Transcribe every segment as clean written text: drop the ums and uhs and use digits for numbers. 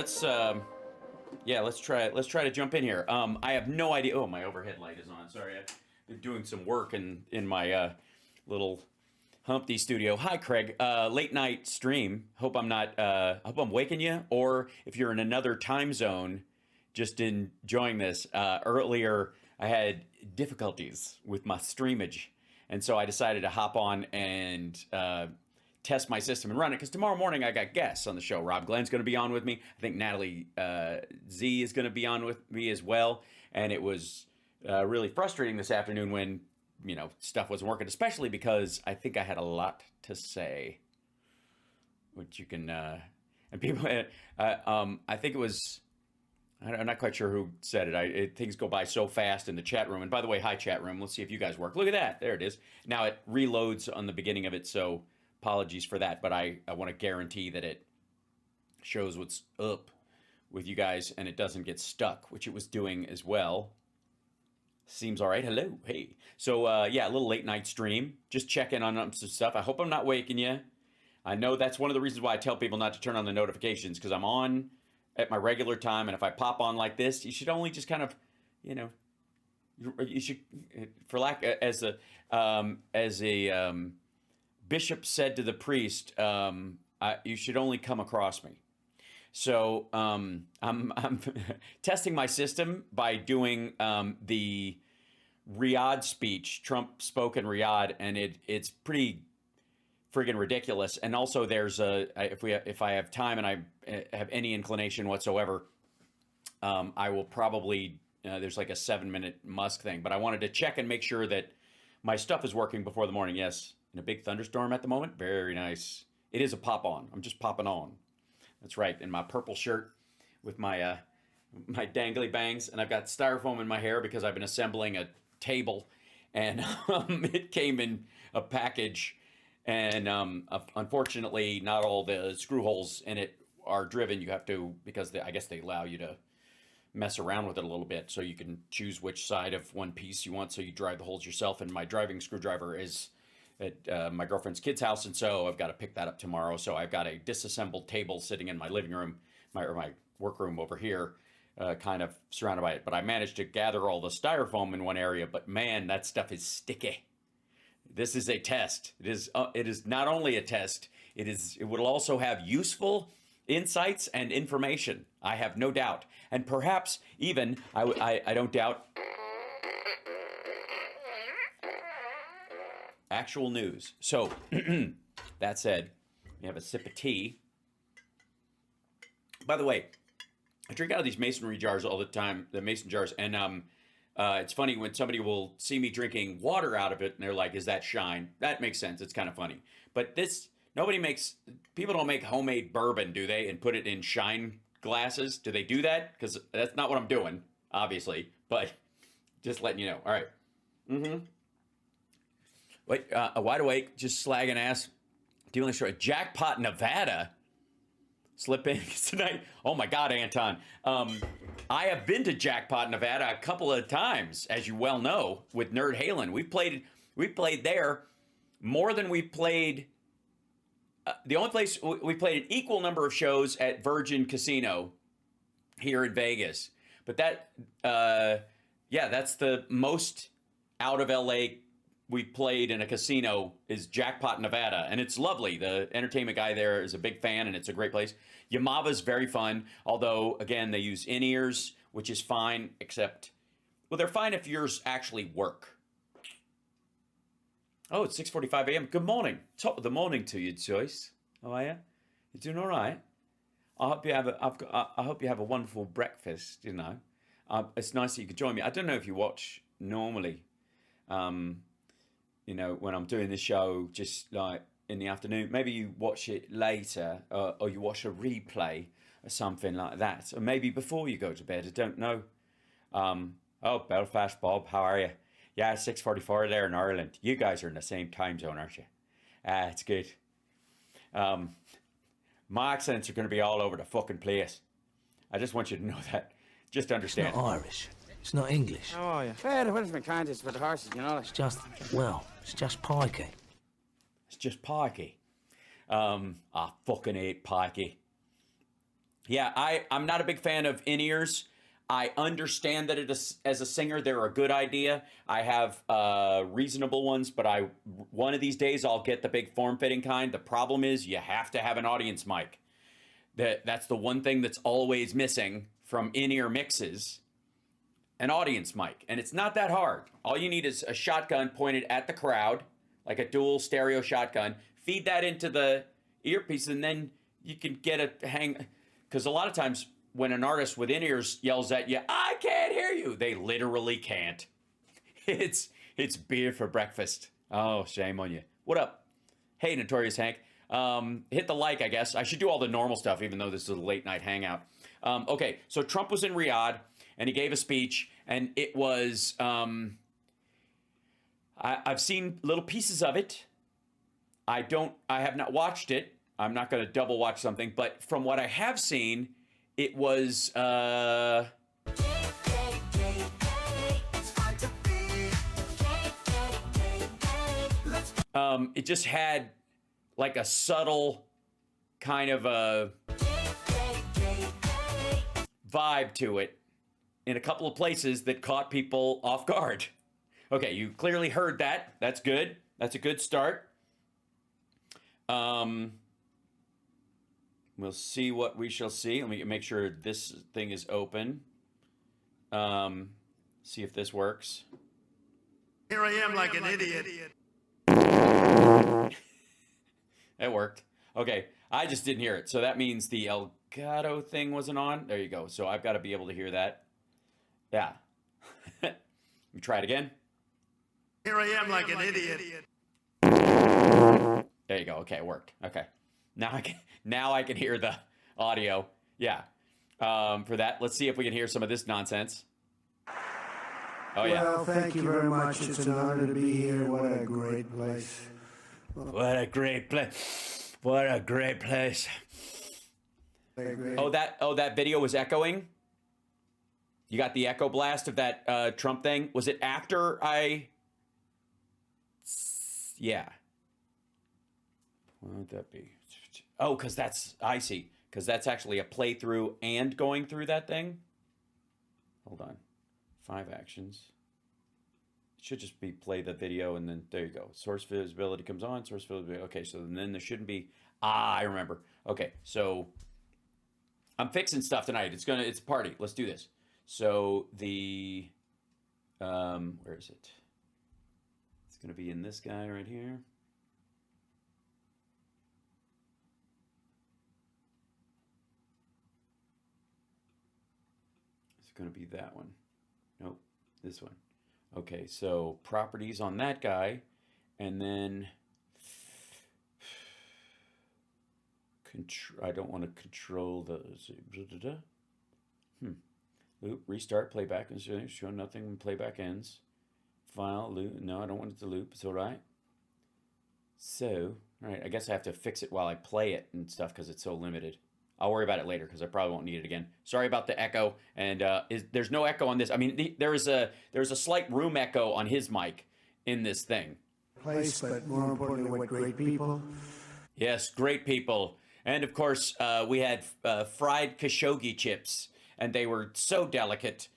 Let's try to jump in here. I have no idea. Oh, my overhead light is on. Sorry, I've been doing some work in my little Humpty studio. Hi, Craig. Late night stream. Hope I'm waking you. Or if you're in another time zone, just enjoying this. Earlier, I had difficulties with my streamage, and so I decided to hop on and test my system and run it, because tomorrow morning I got guests on the show. Rob Glenn's going to be on with me. I think Natalie Z is going to be on with me as well. And it was really frustrating this afternoon when stuff wasn't working, especially because I think I had a lot to say, which you can and people. I think it was. I'm not quite sure who said it. Things go by so fast in the chat room. And by the way, hi chat room. Let's see if you guys work. Look at that. There it is. Now it reloads on the beginning of it, so apologies for that, but I want to guarantee that it shows what's up with you guys and it doesn't get stuck, which it was doing as well. Seems all right. Hello. Hey. So, a little late night stream. Just checking on some stuff. I hope I'm not waking you. I know that's one of the reasons why I tell people not to turn on the notifications, because I'm on at my regular time, and if I pop on like this, you should only just kind of, you should, for lack, as a bishop said to the priest, you should only come across me. So I'm testing my system by doing the Riyadh speech. Trump spoke in Riyadh, and it's pretty friggin' ridiculous. And also, if I have time and I have any inclination whatsoever, I will probably there's like a 7-minute Musk thing. But I wanted to check and make sure that my stuff is working before the morning. Yes. In a big thunderstorm at the moment. Very nice. It is a pop on. I'm just popping on. That's right. In my purple shirt with my my dangly bangs, and I've got styrofoam in my hair because I've been assembling a table, and it came in a package, and unfortunately, not all the screw holes in it are driven. You have to, because I guess they allow you to mess around with it a little bit, so you can choose which side of one piece you want. So you drive the holes yourself, and my driving screwdriver is at my girlfriend's kid's house, and so I've got to pick that up tomorrow. So I've got a disassembled table sitting in my living room, my workroom over here, kind of surrounded by it. But I managed to gather all the styrofoam in one area, but man, that stuff is sticky. This is a test. It is not only a test, it will also have useful insights and information. I have no doubt. And perhaps even, I don't doubt, actual news. So, that said, we have a sip of tea. By the way, I drink out of these masonry jars all the time, the mason jars, and it's funny when somebody will see me drinking water out of it, and they're like, is that shine? That makes sense. It's kind of funny. But people don't make homemade bourbon, do they, and put it in shine glasses? Do they do that? Because that's not what I'm doing, obviously, but just letting you know. All right. Wait, wide awake, just slagging ass, dealing short. Jackpot, Nevada. Slip in tonight. Oh my God, Anton. I have been to Jackpot, Nevada a couple of times, as you well know, with Nerd Halen. We played there more than we played. The only place we played an equal number of shows at Virgin Casino here in Vegas. But that's the most out of LA we played in a casino is Jackpot, Nevada, and it's lovely. The entertainment guy there is a big fan, and it's a great place. Yamava's very fun, although, again, they use in-ears, which is fine, except, well, they're fine if yours actually work. Oh, it's 6:45 a.m. Good morning. Top of the morning to you, Joyce. How are you? You doing all right? I hope you have a wonderful breakfast, It's nice that you could join me. I don't know if you watch normally, when I'm doing the show, just like in the afternoon. Maybe you watch it later, or you watch a replay or something like that. Or maybe before you go to bed. I don't know. Belfast, Bob, how are you? Yeah, 6:44 there in Ireland. You guys are in the same time zone, aren't you? It's good. My accents are going to be all over the fucking place. I just want you to know that. Just understand. It's not Irish. It's not English. How are you? Well, where's my contest for the horses, It's just pikey. It's just pikey. I fucking hate pikey. Yeah, I'm not a big fan of in-ears. I understand that it is, as a singer, they're a good idea. I have reasonable ones, but one of these days I'll get the big form-fitting kind. The problem is you have to have an audience mic. That's the one thing that's always missing from in-ear mixes, an audience mic. And it's not that hard. All you need is a shotgun pointed at the crowd, like a dual stereo shotgun. Feed that into the earpiece, and then you can get a hang. Because a lot of times when an artist with in-ears yells at you, "I can't hear you," they literally can't. It's beer for breakfast. Oh, shame on you. What up? Hey, Notorious Hank. Hit the like, I guess. I should do all the normal stuff, even though this is a late night hangout. Okay, so Trump was in Riyadh, and he gave a speech, and it was, I've seen little pieces of it. I have not watched it. I'm not going to double watch something, but from what I have seen, it was, it just had like a subtle kind of a vibe to it in a couple of places that caught people off guard. Okay, you clearly heard that. That's good. That's a good start. We'll see what we shall see. Let me make sure this thing is open. See if this works. Here I am like an idiot. That worked. Okay, I just didn't hear it. So that means the Elgato thing wasn't on. There you go. So I've got to be able to hear that. Yeah. Let me try it again. Here I am like an idiot. There you go. Okay, it worked. Okay. Now I can hear the audio. Yeah. For that, let's see if we can hear some of this nonsense. Oh, yeah. Well, thank you very much. It's an honor to be here. What a great place. What a great place. What a great place. Oh, that video was echoing? You got the echo blast of that Trump thing? Was it after I... Yeah. What would that be? Oh, because that's... I see. Because that's actually a playthrough and going through that thing? Hold on. 5 actions. It should just be play the video and then there you go. Source visibility comes on. Source visibility. Okay, so then there shouldn't be... I remember. Okay, so... I'm fixing stuff tonight. It's a party. Let's do this. So the... where is it? It's going to be in this guy right here. It's going to be that one. Nope, this one. Okay, so properties on that guy, and then I don't want to control the loop, restart, playback, and show nothing when playback ends. File, loop. No, I don't want it to loop. It's all right. So, all right, I guess I have to fix it while I play it and stuff because it's so limited. I'll worry about it later because I probably won't need it again. Sorry about the echo. And there's no echo on this. I mean, there's a slight room echo on his mic in this thing. Place, but more importantly, what great people. Yes, great people. And of course, we had fried Khashoggi chips, and they were so delicate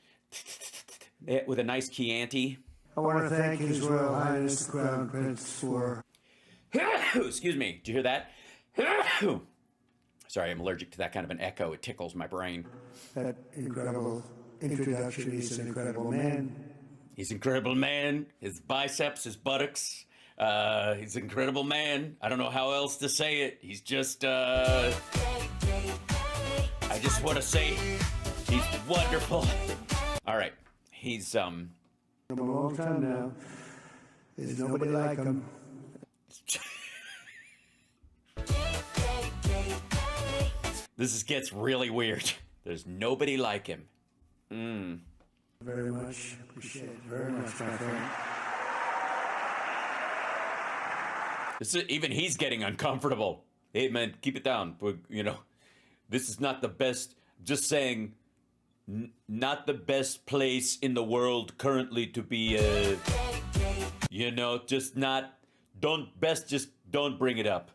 with a nice Chianti. I want to thank His Royal Highness the Crown Prince for... Excuse me. Did you hear that? Sorry, I'm allergic to that kind of an echo. It tickles my brain. That incredible introduction. He's an incredible man. He's an incredible man. His biceps, his buttocks. He's an incredible man. I don't know how else to say it. He's just, I just want to say he's wonderful. All right. He's, A long time now. There's nobody like him. This gets really weird. There's nobody like him. Very much appreciate it. Very much, my friend. Even he's getting uncomfortable. Hey, man, keep it down. This is not the best. Just saying, not the best place in the world currently to be. Just not. Just don't bring it up.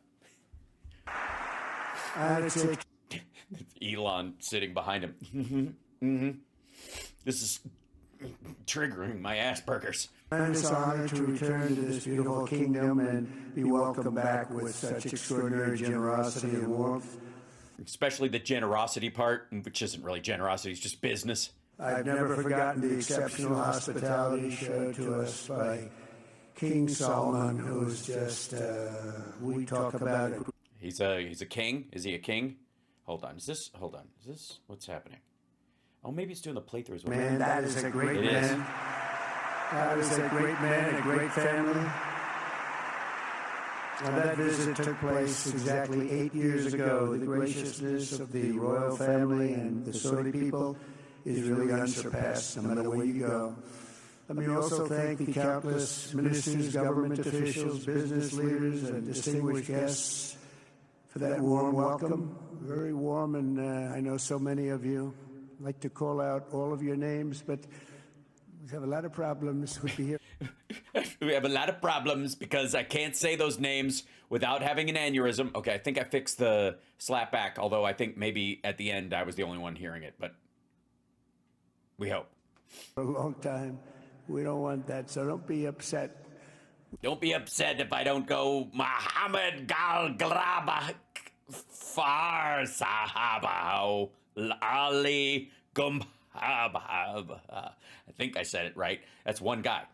Elon sitting behind him. This is triggering my Asperger's. Tremendous honor to return to this beautiful kingdom and be welcomed back with such extraordinary generosity and warmth. Especially the generosity part, which isn't really generosity, it's just business. I've never forgotten the exceptional hospitality showed to us by King Solomon, who's just, we talk about it. He's a king? Is he a king? Hold on, is this, what's happening? Oh, maybe it's doing the playthrough as well. Man, that is a great It man. is. That is a great man, a great family. Now, that visit took place exactly 8 years ago. The graciousness of the royal family and the Saudi people is really unsurpassed, no matter where you go. Let me also thank the countless ministers, government officials, business leaders, and distinguished guests for that warm welcome. Very warm, and I know so many of you. I'd like to call out all of your names, but we have a lot of problems with the We have a lot of problems because I can't say those names without having an aneurysm. Okay, I think I fixed the slap back, although I think maybe at the end I was the only one hearing it, but we hope. for a long time. We don't want that, so don't be upset. Don't be upset if I don't go Muhammad Gal Graba Far Sahaba Ali Gum. I think I said it right. That's one guy.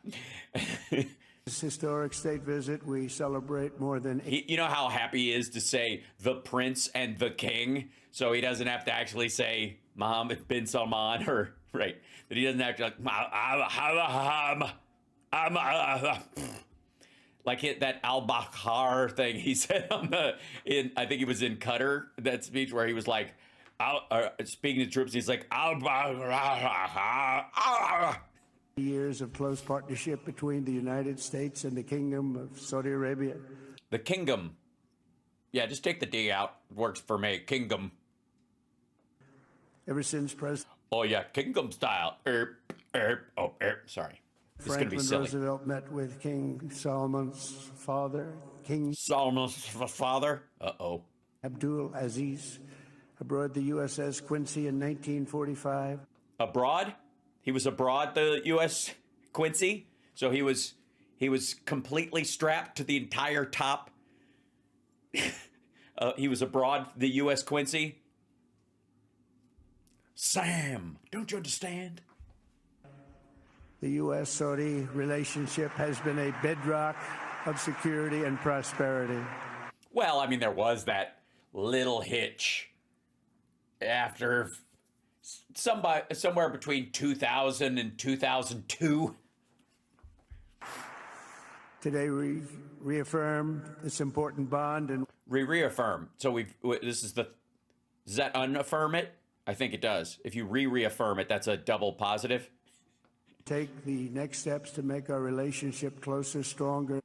This historic state visit, we celebrate more than You know how happy he is to say the prince and the king, so he doesn't have to actually say Mohammed bin Salman, or right, that he doesn't have to like that al-Bakhar thing he said on I think he was in Qatar, that speech where he was like, speaking to troops, he's like, years of close partnership between the United States and the Kingdom of Saudi Arabia. the kingdom. Yeah, just take the D out. Works for me. Kingdom. Ever since President Oh yeah, kingdom style. Sorry. This is gonna be Franklin silly. Roosevelt met with King Solomon's father, King Solomon's father. Uh-oh. Abdul Aziz, aboard the USS Quincy in 1945. Abroad? He was abroad, the U.S. Quincy. So he was completely strapped to the entire top. He was abroad, the U.S. Quincy. Sam, don't you understand? The U.S.-Saudi relationship has been a bedrock of security and prosperity. Well, I mean, there was that little hitch after somewhere between 2000 and 2002. Today, we reaffirm this important bond and Reaffirm. So does that unaffirm it? I think it does. If you reaffirm it, that's a double positive. take the next steps to make our relationship closer, stronger.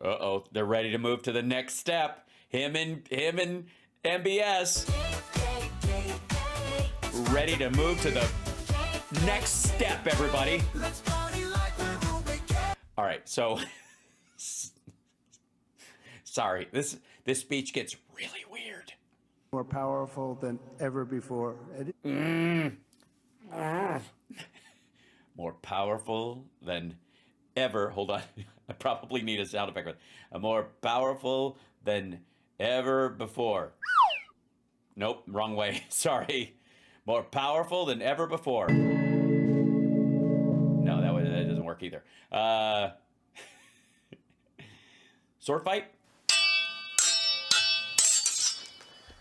Uh-oh, they're ready to move to the next step. Him and MBS. Ready to move to the next step, everybody. All right, so sorry, this speech gets really weird. More powerful than ever before. More powerful than ever. Hold on, I probably need a sound effect. More powerful than ever before. Nope, wrong way. Sorry. More powerful than ever before. No, that doesn't work either. Sword fight?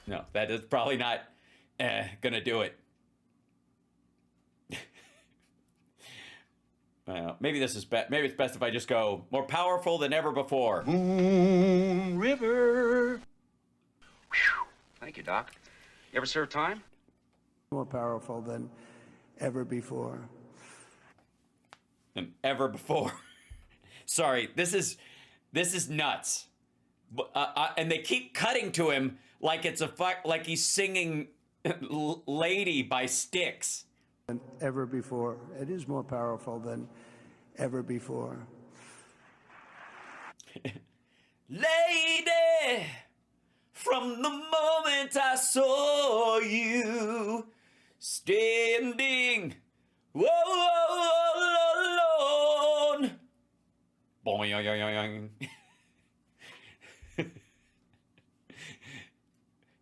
No, that is probably not gonna do it. Maybe this is maybe it's best if I just go more powerful than ever before. Moon River. Whew. Thank you, Doc. You ever serve time? More powerful than ever before. Than ever before. Sorry, this is nuts. And they keep cutting to him like it's like he's singing "Lady" by Styx. Than ever before. It is more powerful than ever before. Lady, From the moment I saw you standing alone. Boing.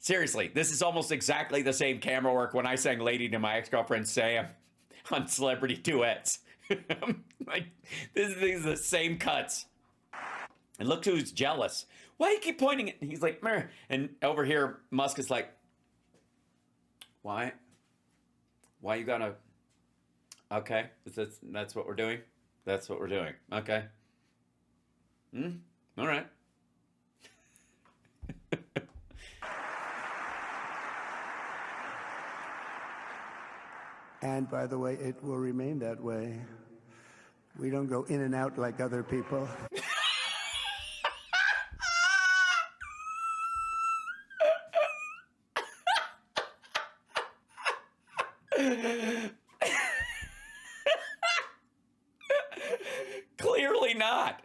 Seriously, this is almost exactly the same camera work when I sang Lady to my ex-girlfriend Sam on Celebrity Duets. Like, these are the same cuts. And look who's jealous. Why do you keep pointing it? He's like, meh. And over here, Musk is like, why? Why you gotta? Okay, that's what we're doing. That's what we're doing. Okay. All right. And by the way, it will remain that way. We don't go in and out like other people. Clearly not.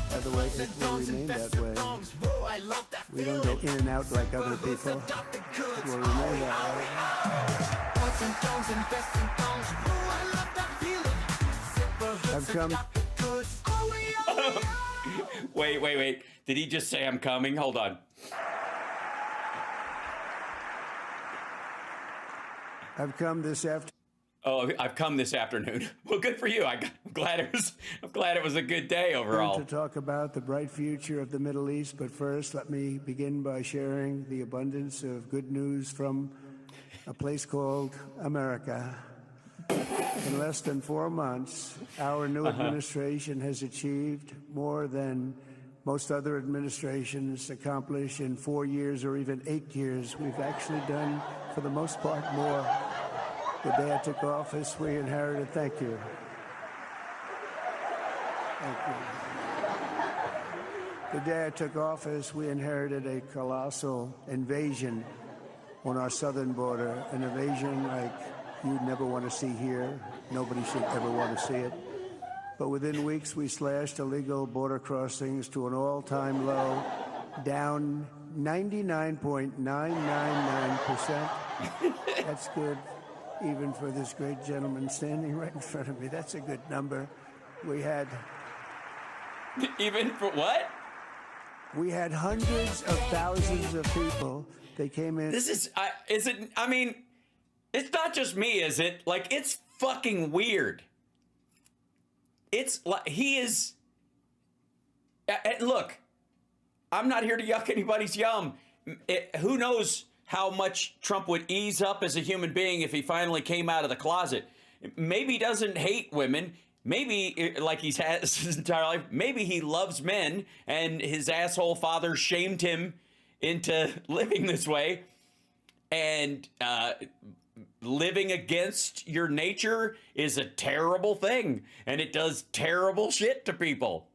By the way, it will remain that way. We don't go in and out like other people. It will remain that way. I've come. Wait. Did he just say I'm coming? Hold on. I've come this afternoon. Oh, I've come this afternoon. Well, good for you. I'm glad it was a good day overall. To talk about the bright future of the Middle East, but first let me begin by sharing the abundance of good news from a place called America. In less than 4 months, our new administration has achieved more than most other administrations accomplish in 4 years or even 8 years. We've actually done, for the most part, more. The day I took office, we inherited, thank you. Thank you. The day I took office, we inherited a colossal invasion on our southern border, an invasion like you'd never want to see here. Nobody should ever want to see it. But within weeks, we slashed illegal border crossings to an all-time low, down 99.999%. That's good, even for this great gentleman standing right in front of me. That's a good number. We had... Even for what? We had hundreds of thousands of people. They came in... This is it? I mean, it's not just me, is it? Like, it's fucking weird. It's like, he is... Look, I'm not here to yuck anybody's yum. Who knows how much Trump would ease up as a human being if he finally came out of the closet. Maybe he doesn't hate women. Maybe, like he's had his entire life, maybe he loves men and his asshole father shamed him into living this way. And living against your nature is a terrible thing. And it does terrible shit to people.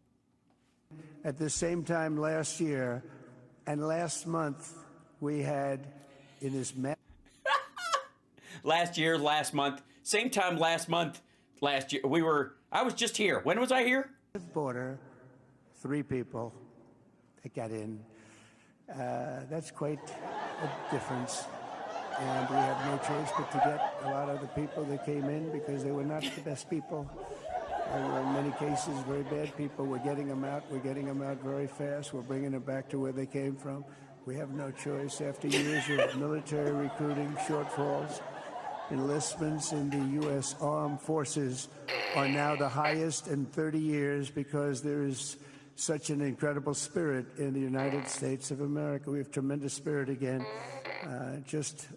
At the same time last year and last month, we had in this last month, same time last month, last year, I was just here. When was I here? Border, 3 people that got in. That's quite a difference. And we have no choice but to get a lot of the people that came in because they were not the best people. They were in many cases very bad people. We're getting them out. We're getting them out very fast. We're bringing them back to where they came from. We have no choice. After years of military recruiting shortfalls, enlistments in the U.S. Armed Forces are now the highest in 30 years because there is such an incredible spirit in the United States of America. We have tremendous spirit again. Just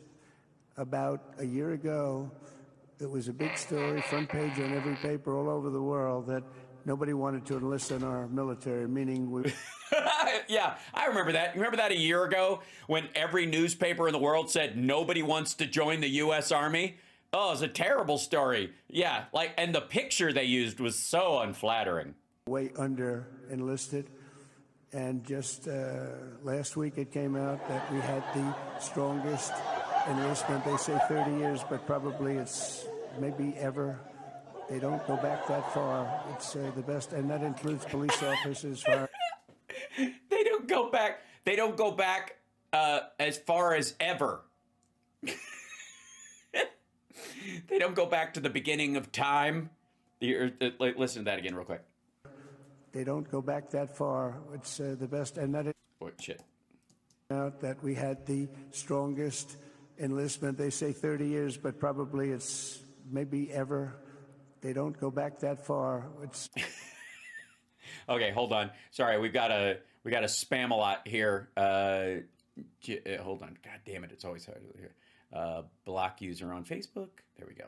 about a year ago, it was a big story, front page on every paper all over the world, that nobody wanted to enlist in our military, meaning we... Yeah, I remember that. You remember that a year ago when every newspaper in the world said nobody wants to join the U.S. Army? Oh, it was a terrible story. Yeah, like, and the picture they used was so unflattering. Way under enlisted. And just last week it came out that we had the strongest enlistment. They say 30 years, but probably it's maybe ever. They don't go back that far. It's the best, and that includes police officers. They don't go back. They don't go back as far as ever. They don't go back to the beginning of time. Listen to that again real quick. They don't go back that far. It's the best, and that What shit? out that we had the strongest enlistment. They say 30 years, but probably it's maybe ever. They don't go back that far. It's Okay, hold on. Sorry, we got a spam a lot here. Hold on. God damn it, it's always hard here. Block user on Facebook. There we go.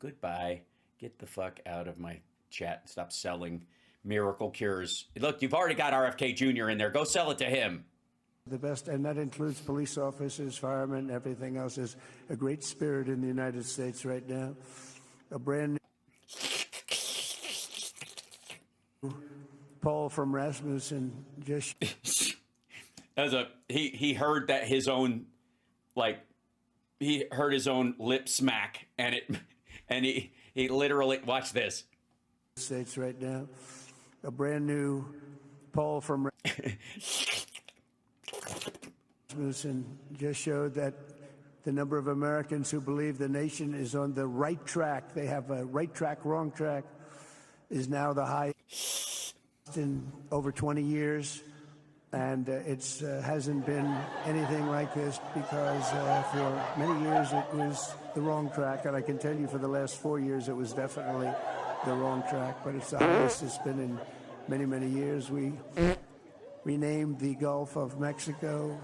Goodbye. Get the fuck out of my chat. Stop selling miracle cures. Look, you've already got RFK Jr. in there. Go sell it to him. the best, and that includes police officers, firemen, everything else. Is a great spirit in the United States right now. A brand new poll from Rasmussen just as a he heard that his own he heard his own lip smack and he literally watch this. States right now. A brand new poll from Rasmussen just showed that the number of Americans who believe the nation is on the right track, they have a right track, wrong track, is now the highest in over 20 years. And it hasn't been anything like this because for many years it was the wrong track. And I can tell you for the last 4 years it was definitely the wrong track. But it's the highest it's been in many, many years. We renamed the Gulf of Mexico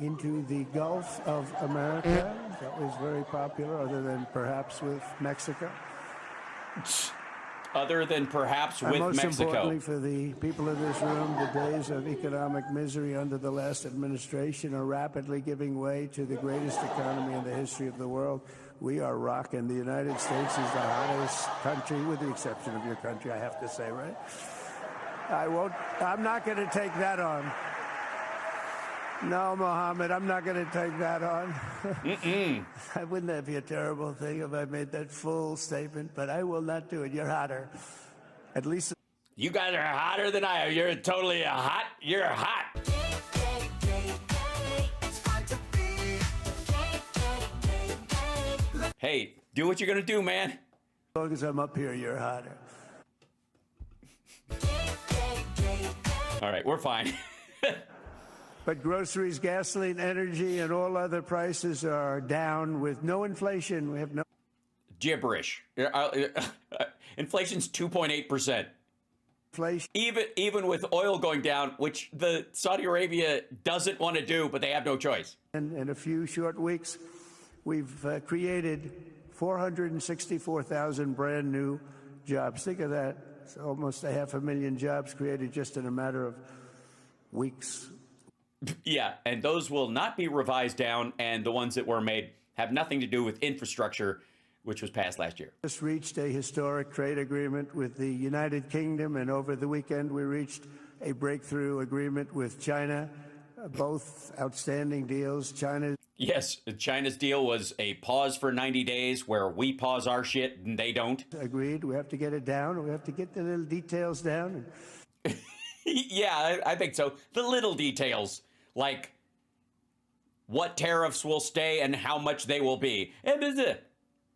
into the Gulf of America. That was very popular, other than perhaps with Mexico. Other than perhaps with most Mexico. Importantly for the people in this room, the days of economic misery under the last administration are rapidly giving way to the greatest economy in the history of the world. We are rocking. The United States is the hottest country, with the exception of your country, I have to say, right? I'm not going to take that on. No, Mohammed, I'm not going to take that on. Wouldn't that be a terrible thing if I made that full statement? But I will not do it. You're hotter. At least. You guys are hotter than I am. You're totally hot. You're hot. Hey, do what you're going to do, man. As long as I'm up here, you're hotter. All right, we're fine. But groceries, gasoline, energy, and all other prices are down with no inflation. We have no Gibberish. Inflation's 2.8%. inflation. Even with oil going down, which the Saudi Arabia doesn't want to do, but they have no choice. In a few short weeks, we've created 464,000 brand new jobs. Think of that. It's almost 500,000 jobs created just in a matter of weeks. Yeah, and those will not be revised down, and the ones that were made have nothing to do with infrastructure, which was passed last year. Just reached a historic trade agreement with the United Kingdom, and over the weekend we reached a breakthrough agreement with China. Both outstanding deals. Yes, China's deal was a pause for 90 days where we pause our shit and they don't. Agreed. We have to get it down. We have to get the little details down. Yeah, I think so. The little details, like what tariffs will stay and how much they will be.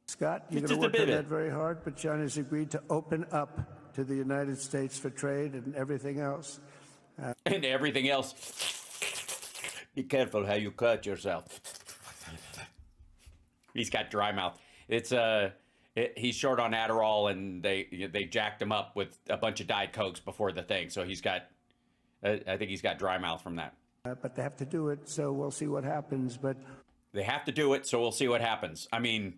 Scott, you're going to work on that very hard, but China's agreed to open up to the United States for trade and everything else. And everything else. Be careful how you cut yourself. He's got dry mouth. He's short on Adderall, and they jacked him up with a bunch of Diet Cokes before the thing. So he's got, I think he's got dry mouth from that. But they have to do it, so we'll see what happens. But they have to do it, so we'll see what happens. I mean,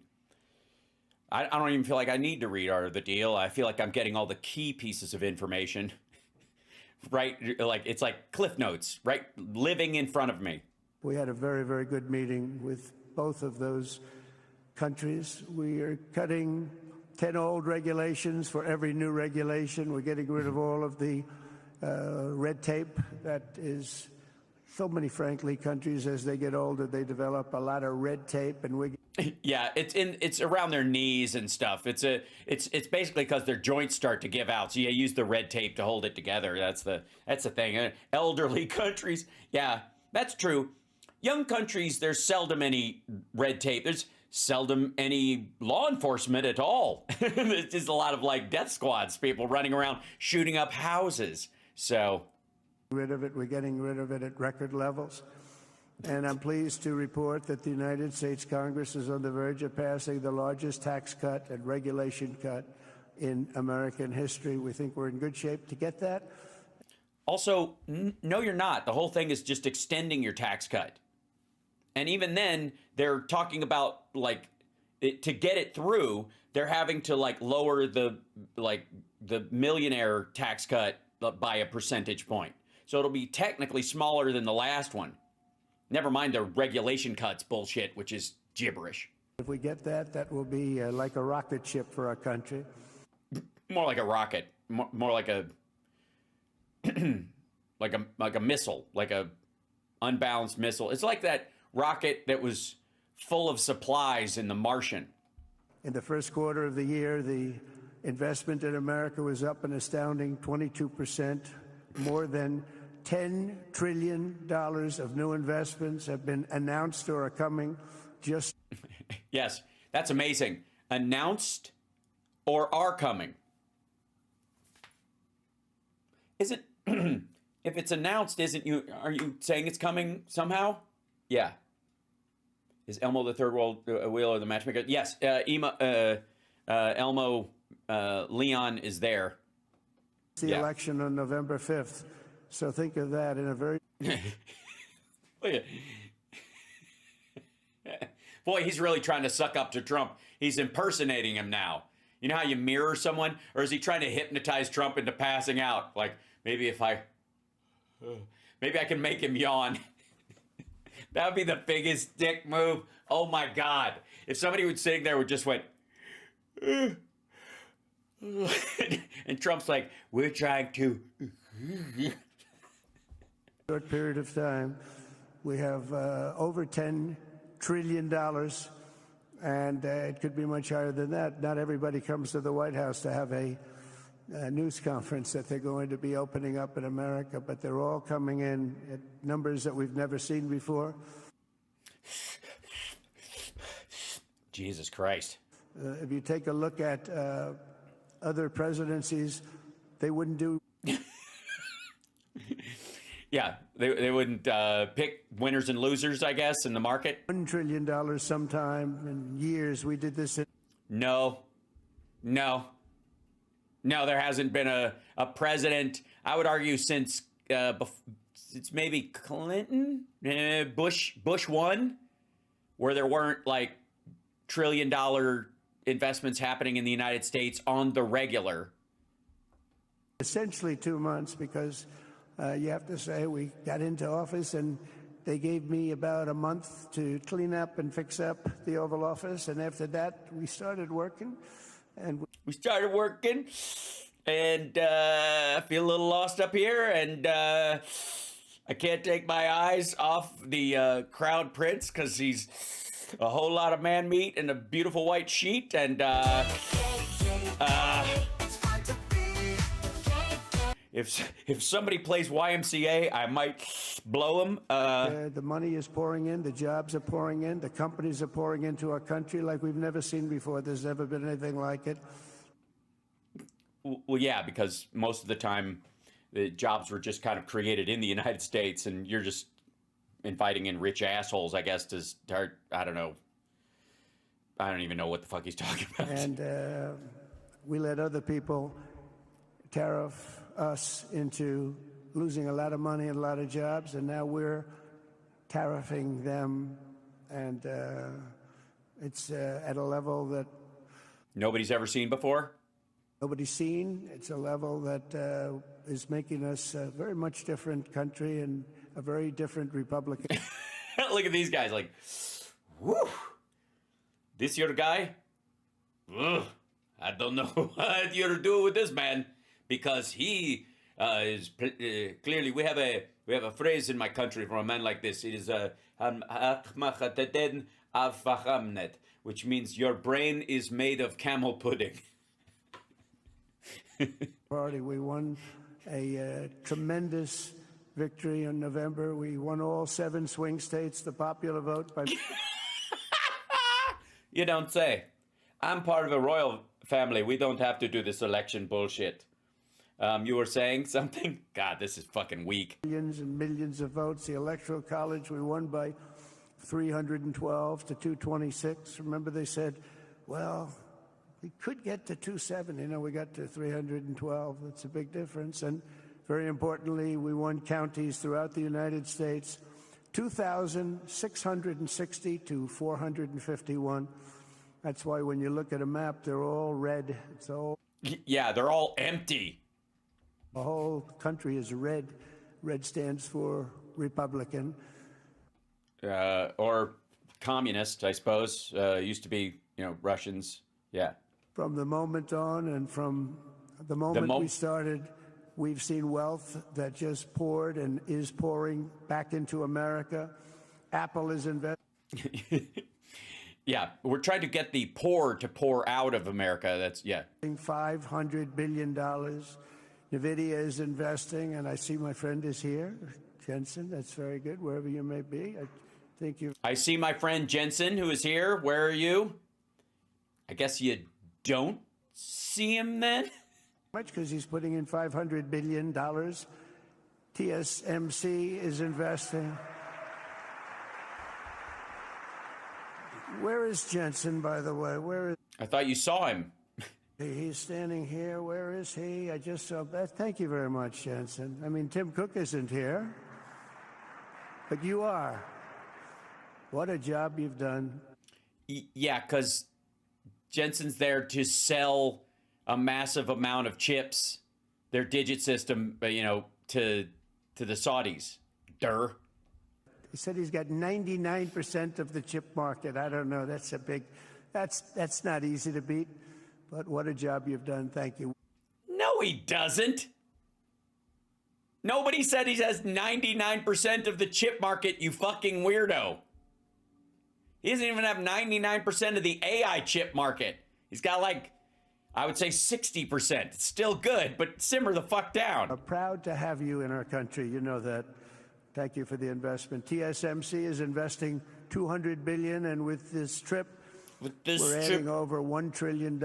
I don't even feel like I need to read Art of the Deal. I feel like I'm getting all the key pieces of information, right? Like it's like Cliff Notes, right? Living in front of me. We had a very, very good meeting with both of those countries. We are cutting 10 old regulations for every new regulation. We're getting rid of all of the red tape that is So many, frankly, countries, as they get older, they develop a lot of red tape, and we Yeah, it's around their knees and stuff. It's basically because their joints start to give out. So you use the red tape to hold it together. That's the thing. Elderly countries, yeah, that's true. Young countries, there's seldom any red tape. There's seldom any law enforcement at all. There's just a lot of like death squads, people running around shooting up houses. So rid of it. We're getting rid of it at record levels. And I'm pleased to report that the United States Congress is on the verge of passing the largest tax cut and regulation cut in American history. We think we're in good shape to get that. also, no, you're not. The whole thing is just extending your tax cut. And even then, they're talking about like to get it through, they're having to like lower the millionaire tax cut by a percentage point. So it'll be technically smaller than the last one. Never mind the regulation cuts bullshit, which is gibberish. If we get that, that will be like a rocket ship for our country. More like a rocket, more like a like a missile, like a unbalanced missile. It's like that rocket that was full of supplies in The Martian. In the first quarter of the year, the investment in America was up an astounding 22%. More than $10 trillion of new investments have been announced or are coming just. Yes, that's amazing. Announced or are coming. Is it, if it's announced, are you saying it's coming somehow? Yeah. Is Elmo the third wheel or the matchmaker? Yes, Elmo Leon is there. The election on November 5th. So think of that in a very... Look at Boy, he's really trying to suck up to Trump. He's impersonating him now. You know how you mirror someone? Or is he trying to hypnotize Trump into passing out? Like, maybe I can make him yawn. That would be the biggest dick move. Oh my God. If somebody was sitting there would just went, and Trump's like, we're trying to. Short period of time, we have over $10 trillion, and it could be much higher than that. Not everybody comes to the White House to have a news conference that they're going to be opening up in America, but they're all coming in at numbers that we've never seen before. Jesus Christ. If you take a look at other presidencies, they wouldn't do. Yeah, they wouldn't pick winners and losers, I guess, in the market. $1 trillion sometime in years. We did this. No, there hasn't been a president, I would argue, since maybe Clinton, Bush 1, where there weren't like $1 trillion investments happening in the United States on the regular. Essentially 2 months, because you have to say we got into office and they gave me about a month to clean up and fix up the Oval Office. And after that, we started working. And I feel a little lost up here, and I can't take my eyes off the Crown Prince because he's a whole lot of man meat and a beautiful white sheet, and if somebody plays YMCA, I might blow him. The money is pouring in, the jobs are pouring in, the companies are pouring into our country like we've never seen before. There's never been anything like it. Well, yeah, because most of the time the jobs were just kind of created in the United States, and you're just inviting in rich assholes, I guess, to start. I don't know. I don't even know what the fuck he's talking about. And we let other people tariff us into losing a lot of money and a lot of jobs, and now we're tariffing them, and it's at a level that nobody's ever seen before. Nobody's seen. It's a level that is making us a very much different country and a very different Republican. Look at these guys, like, whoo, this your guy? Ugh, I don't know what you're doing with this man, because he Clearly we have a phrase in my country for a man like this. It is which means your brain is made of camel pudding. Party. We won a tremendous victory in November. We won all 7 swing states, the popular vote by... You don't say. I'm part of a royal family. We don't have to do this election bullshit. You were saying something? God, this is fucking weak. Millions and millions of votes. The Electoral College, we won by 312 to 226. Remember they said, well, we could get to 270. We got to 312. That's a big difference. And very importantly, we won counties throughout the United States, 2,660 to 451. That's why when you look at a map, they're all red. It's all... Yeah, they're all empty. The whole country is red. Red stands for Republican. Or communist, I suppose. Used to be, Russians. Yeah. From the moment on and from the moment we started, we've seen wealth that just poured and is pouring back into America. Apple is investing. Yeah, we're trying to get the poor to pour out of America. That's, yeah. $500 billion. NVIDIA is investing, and I see my friend is here, Jensen. That's very good, wherever you may be. I see my friend Jensen, who is here. Where are you? I guess you don't see him then? Much because he's putting in $500 billion. TSMC is investing. Where is Jensen, by the way? Where is... I thought you saw him. He's standing here. Where is he? I just saw that. Thank you very much, Jensen. I mean, Tim Cook isn't here, but you are. What a job you've done. Yeah, because Jensen's there to sell a massive amount of chips, their digit system, to the Saudis. Durr. He said he's got 99% of the chip market. I don't know. That's a big, that's not easy to beat. But what a job you've done. Thank you. No, he doesn't. Nobody said he has 99% of the chip market, you fucking weirdo. He doesn't even have 99% of the AI chip market. He's got I would say 60%. It's still good, but simmer the fuck down. We're proud to have you in our country. You know that. Thank you for the investment. TSMC is investing $200 billion, and with this trip, we're adding over $1 trillion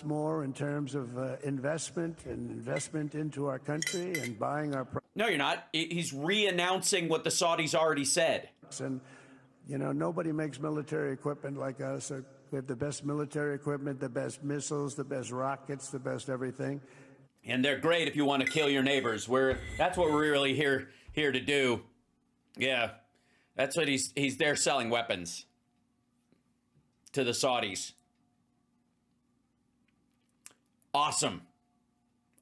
more in terms of investment into our country and buying our... No, you're not. He's re-announcing what the Saudis already said. And, nobody makes military equipment like us. We have the best military equipment, the best missiles, the best rockets, the best everything. And they're great if you want to kill your neighbors. That's what we're really here to do. Yeah, that's what he's there selling weapons to the Saudis. Awesome.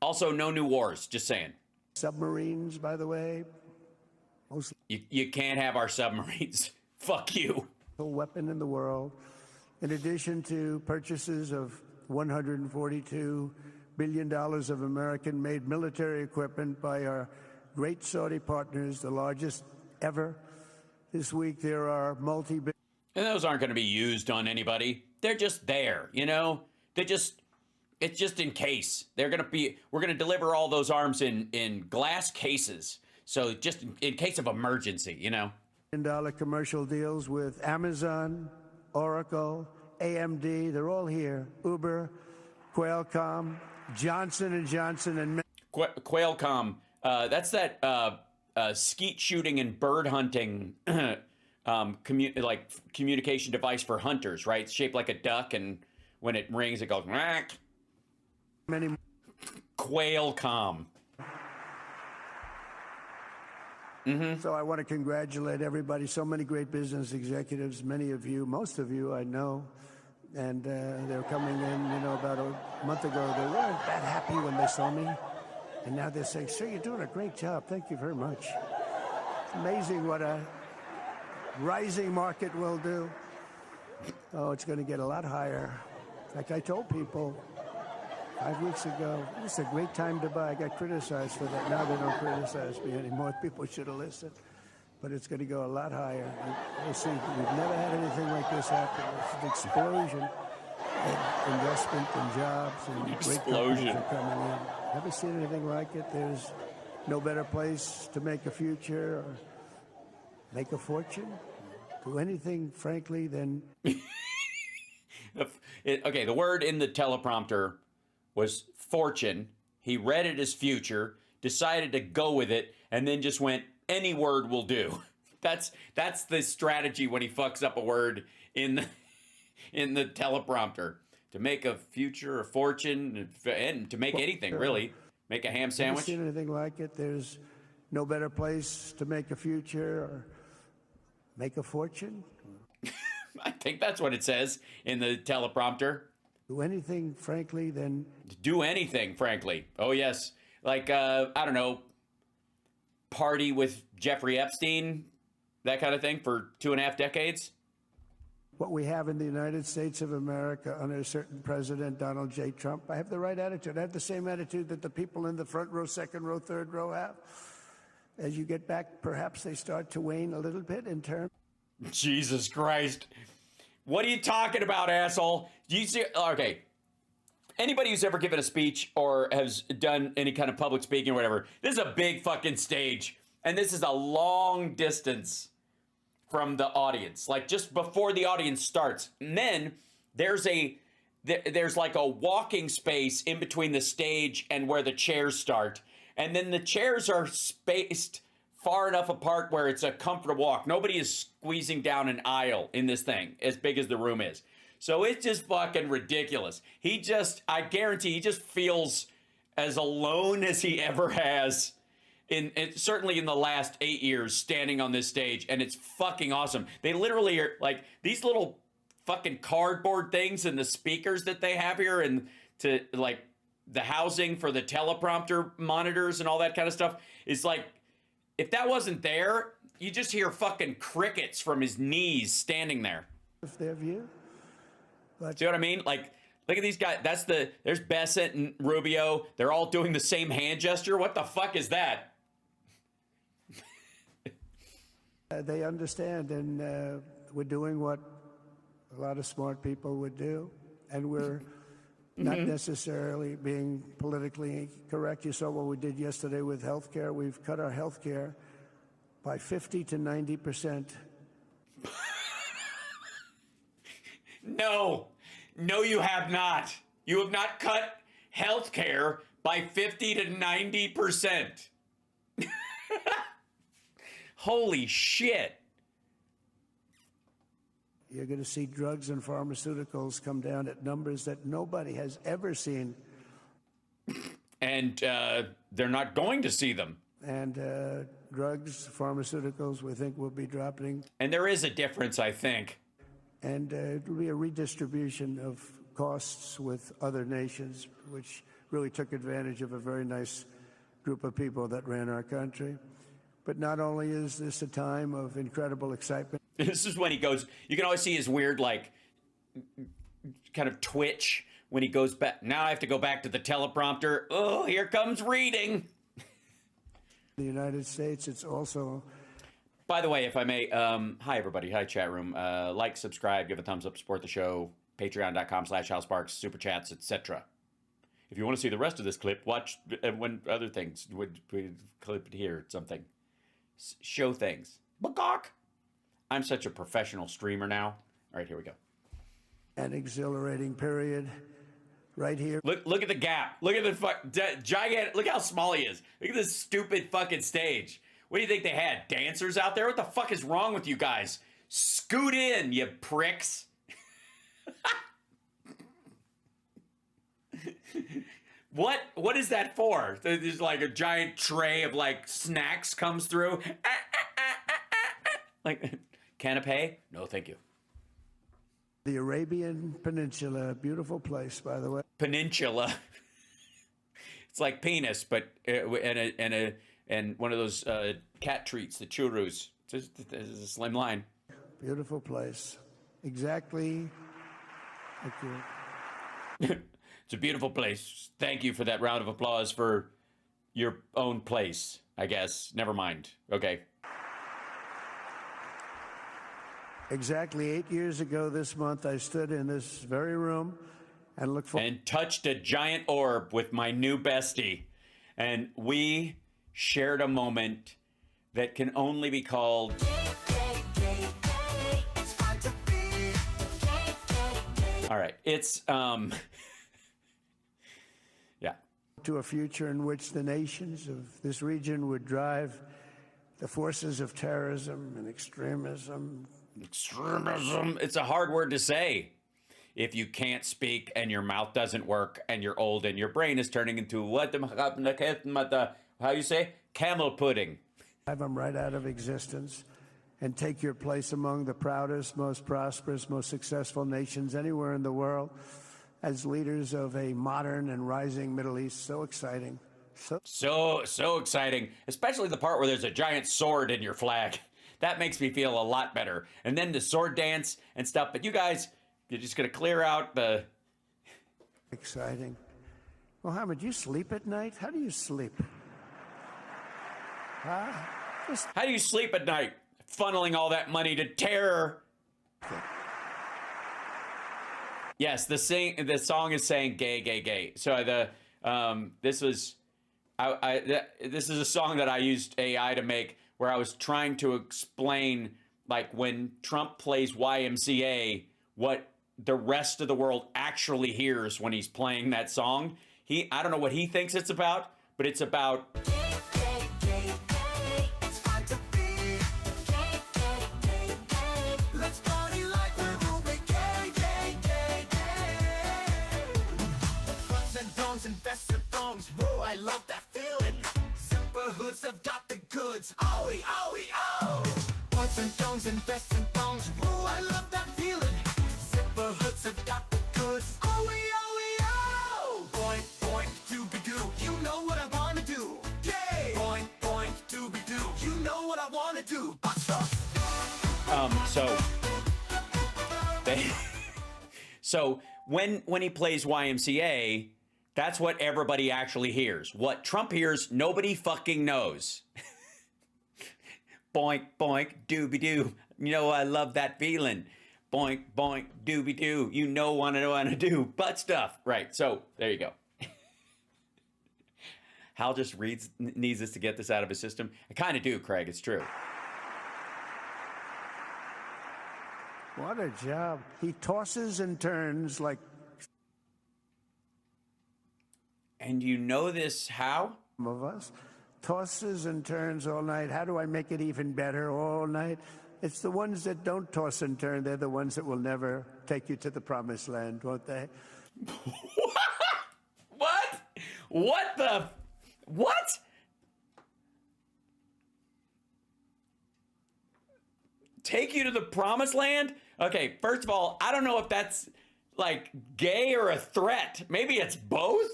Also, no new wars, just saying. Submarines, by the way. You can't have our submarines. Fuck you. Weapon in the world. In addition to purchases of $142 billion of American-made military equipment by our great Saudi partners, the largest ever. This week there are multi-billion... And those aren't going to be used on anybody. They're just there, It's just in case. We're going to deliver all those arms in glass cases. So just in case of emergency, $1 commercial deals with Amazon, Oracle, AMD. They're all here. Uber, Qualcomm, Johnson & Johnson, and... Qualcomm. That's that skeet shooting and bird hunting communication device for hunters, right? It's shaped like a duck, and when it rings, it goes... Many... Qualcomm. Mm-hmm. So I want to congratulate everybody. So many great business executives, many of you, most of you I know. And they're coming in, about a month ago. They weren't that happy when they saw me. And now they're saying, sir, you're doing a great job. Thank you very much. It's amazing what a rising market will do. Oh, it's going to get a lot higher. In fact, I told people, 5 weeks ago. It's a great time to buy. I got criticized for that. Now they don't criticize me anymore. People should have listened. But it's going to go a lot higher. We'll see. We've never had anything like this happen. It's an explosion of investment and jobs and great companies are coming in. Never seen anything like it. There's no better place to make a future or make a fortune. Do anything, frankly, than... Okay, the word in the teleprompter was fortune. He read it as future, decided to go with it, and then just went, any word will do. That's the strategy when he fucks up a word in the teleprompter. To make a future, a fortune, and to make anything, really. Make a ham sandwich. Never seen anything like it. There's no better place to make a future or make a fortune. I think that's what it says in the teleprompter. Do anything, frankly, than... Do anything, frankly. Oh, yes. Like, I don't know, party with Jeffrey Epstein, that kind of thing for 2.5 decades. What we have in the United States of America under a certain president, Donald J. Trump, I have the right attitude. I have the same attitude that the people in the front row, second row, third row have. As you get back, perhaps they start to wane a little bit in terms... Jesus Christ. What are you talking about, asshole? Do you see? Okay. Anybody who's ever given a speech or has done any kind of public speaking or whatever, this is a big fucking stage. And this is a long distance from the audience. Like just before the audience starts. And then there's like a walking space in between the stage and where the chairs start. And then the chairs are spaced far enough apart where it's a comfortable walk. Nobody is squeezing down an aisle in this thing as big as the room is. So it's just fucking ridiculous. I guarantee he just feels as alone as he ever has certainly in the last 8 years standing on this stage. And it's fucking awesome. They literally are like these little fucking cardboard things and the speakers that they have here and to like the housing for the teleprompter monitors and all that kind of stuff is like, if that wasn't there, you just hear fucking crickets from his knees standing there. their view. But See what I mean? Like, look at these guys. There's Bessent and Rubio. They're all doing the same hand gesture. What the fuck is that? they understand, and we're doing what a lot of smart people would do, and we're not necessarily being politically correct. You saw what we did yesterday with healthcare. We've cut our healthcare by 50 to 90%. No, you have not. You have not cut healthcare by 50 to 90%. Holy shit. You're going to see drugs and pharmaceuticals come down at numbers that nobody has ever seen. And they're not going to see them. And drugs, pharmaceuticals, we think will be dropping. And there is a difference, I think. And it will be a redistribution of costs with other nations, which really took advantage of a very nice group of people that ran our country. But not only is this a time of incredible excitement. This is when he goes, you can always see his weird, like, kind of twitch when he goes back. Now I have to go back to the teleprompter. Oh, here comes reading. The United States, it's also... By the way, if I may, hi, everybody. Hi, chat room. Like, subscribe, give a thumbs up, support the show. Patreon.com/HalSparks, Super Chats, etc. If you want to see the rest of this clip, watch when other things would clip it here, something. Show things. Bookhal. I'm such a professional streamer now. All right, here we go. An exhilarating period right here. Look at the gap. Look at the gigantic. Look how small he is. Look at this stupid fucking stage. What do you think they had? Dancers out there? What the fuck is wrong with you guys? Scoot in, you pricks. What is that for? There's like a giant tray of like snacks comes through. Like canapé? No, thank you. The Arabian Peninsula, beautiful place, by the way. Peninsula. It's like penis, but and one of those cat treats, the churros. It's a slim line. Beautiful place. Exactly. Thank you. It's a beautiful place. Thank you for that round of applause for your own place, I guess. Never mind. Okay. Exactly 8 years ago this month, I stood in this very room and looked for... And touched a giant orb with my new bestie. And we shared a moment that can only be called... All right. It's, yeah. to a future in which the nations of this region would drive the forces of terrorism and extremism. Extremism. It's a hard word to say. If you can't speak and your mouth doesn't work and you're old and your brain is turning into how you say? Camel pudding. Drive them right out of existence and take your place among the proudest, most prosperous, most successful nations anywhere in the world as leaders of a modern and rising Middle East. So exciting. So exciting, especially the part where there's a giant sword in your flag. That makes me feel a lot better. And then the sword dance and stuff. But you guys, you're just going to clear out the... Exciting. Mohammed, you sleep at night? How do you sleep? Huh? How do you sleep at night? Funneling all that money to terror. Yes, the song is saying gay, gay, gay. So this is a song that I used AI to make, where I was trying to explain, like, when Trump plays YMCA, what the rest of the world actually hears when he's playing that song. I don't know what he thinks it's about, but it's about... Whoa, I love that feeling. Super hoods have got the goods. Oh, oh. Points and tones and vests and thongs. Whoa, I love that feeling. Super hoods have got the goods. Oh. Point, dooby-doo. You know what I wanna do. Yay. Point, dooby-doo. You know what I wanna do. So when he plays YMCA, that's what everybody actually hears. What Trump hears, nobody fucking knows. Boink, boink, dooby-doo. You know, I love that feeling. Boink, boink, dooby-doo. You know what I want to do. Butt stuff. Right, so there you go. Hal just needs us to get this out of his system. I kind of do, Craig. It's true. What a job. He tosses and turns like... And you know this how? Some of us. Tosses and turns all night. How do I make it even better all night? It's the ones that don't toss and turn. They're the ones that will never take you to the promised land, won't they? What? What the... What? Take you to the promised land? Okay, first of all, I don't know if that's, like, gay or a threat. Maybe it's both?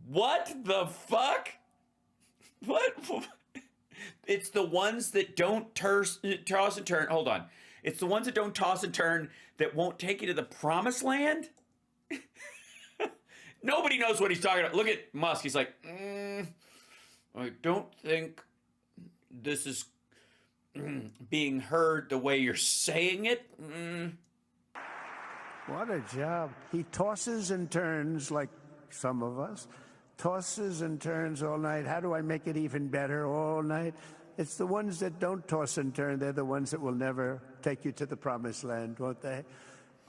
What the fuck? What? It's the ones that don't toss and turn. Hold on. It's the ones that don't toss and turn that won't take you to the promised land? Nobody knows what he's talking about. Look at Musk. He's like, I don't think this is being heard the way you're saying it. What a job. He tosses and turns like some of us. Tosses and turns all night. How do I make it even better all night? It's the ones that don't toss and turn. They're the ones that will never take you to the promised land, won't they?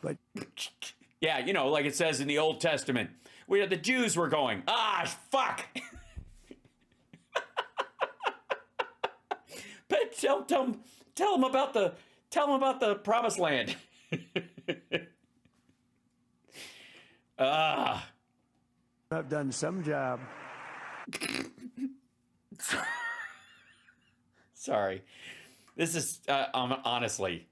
But yeah, you know, like it says in the Old Testament, where the Jews were going. Fuck. But tell them about the promised land. I've done some job. Sorry. This is, honestly.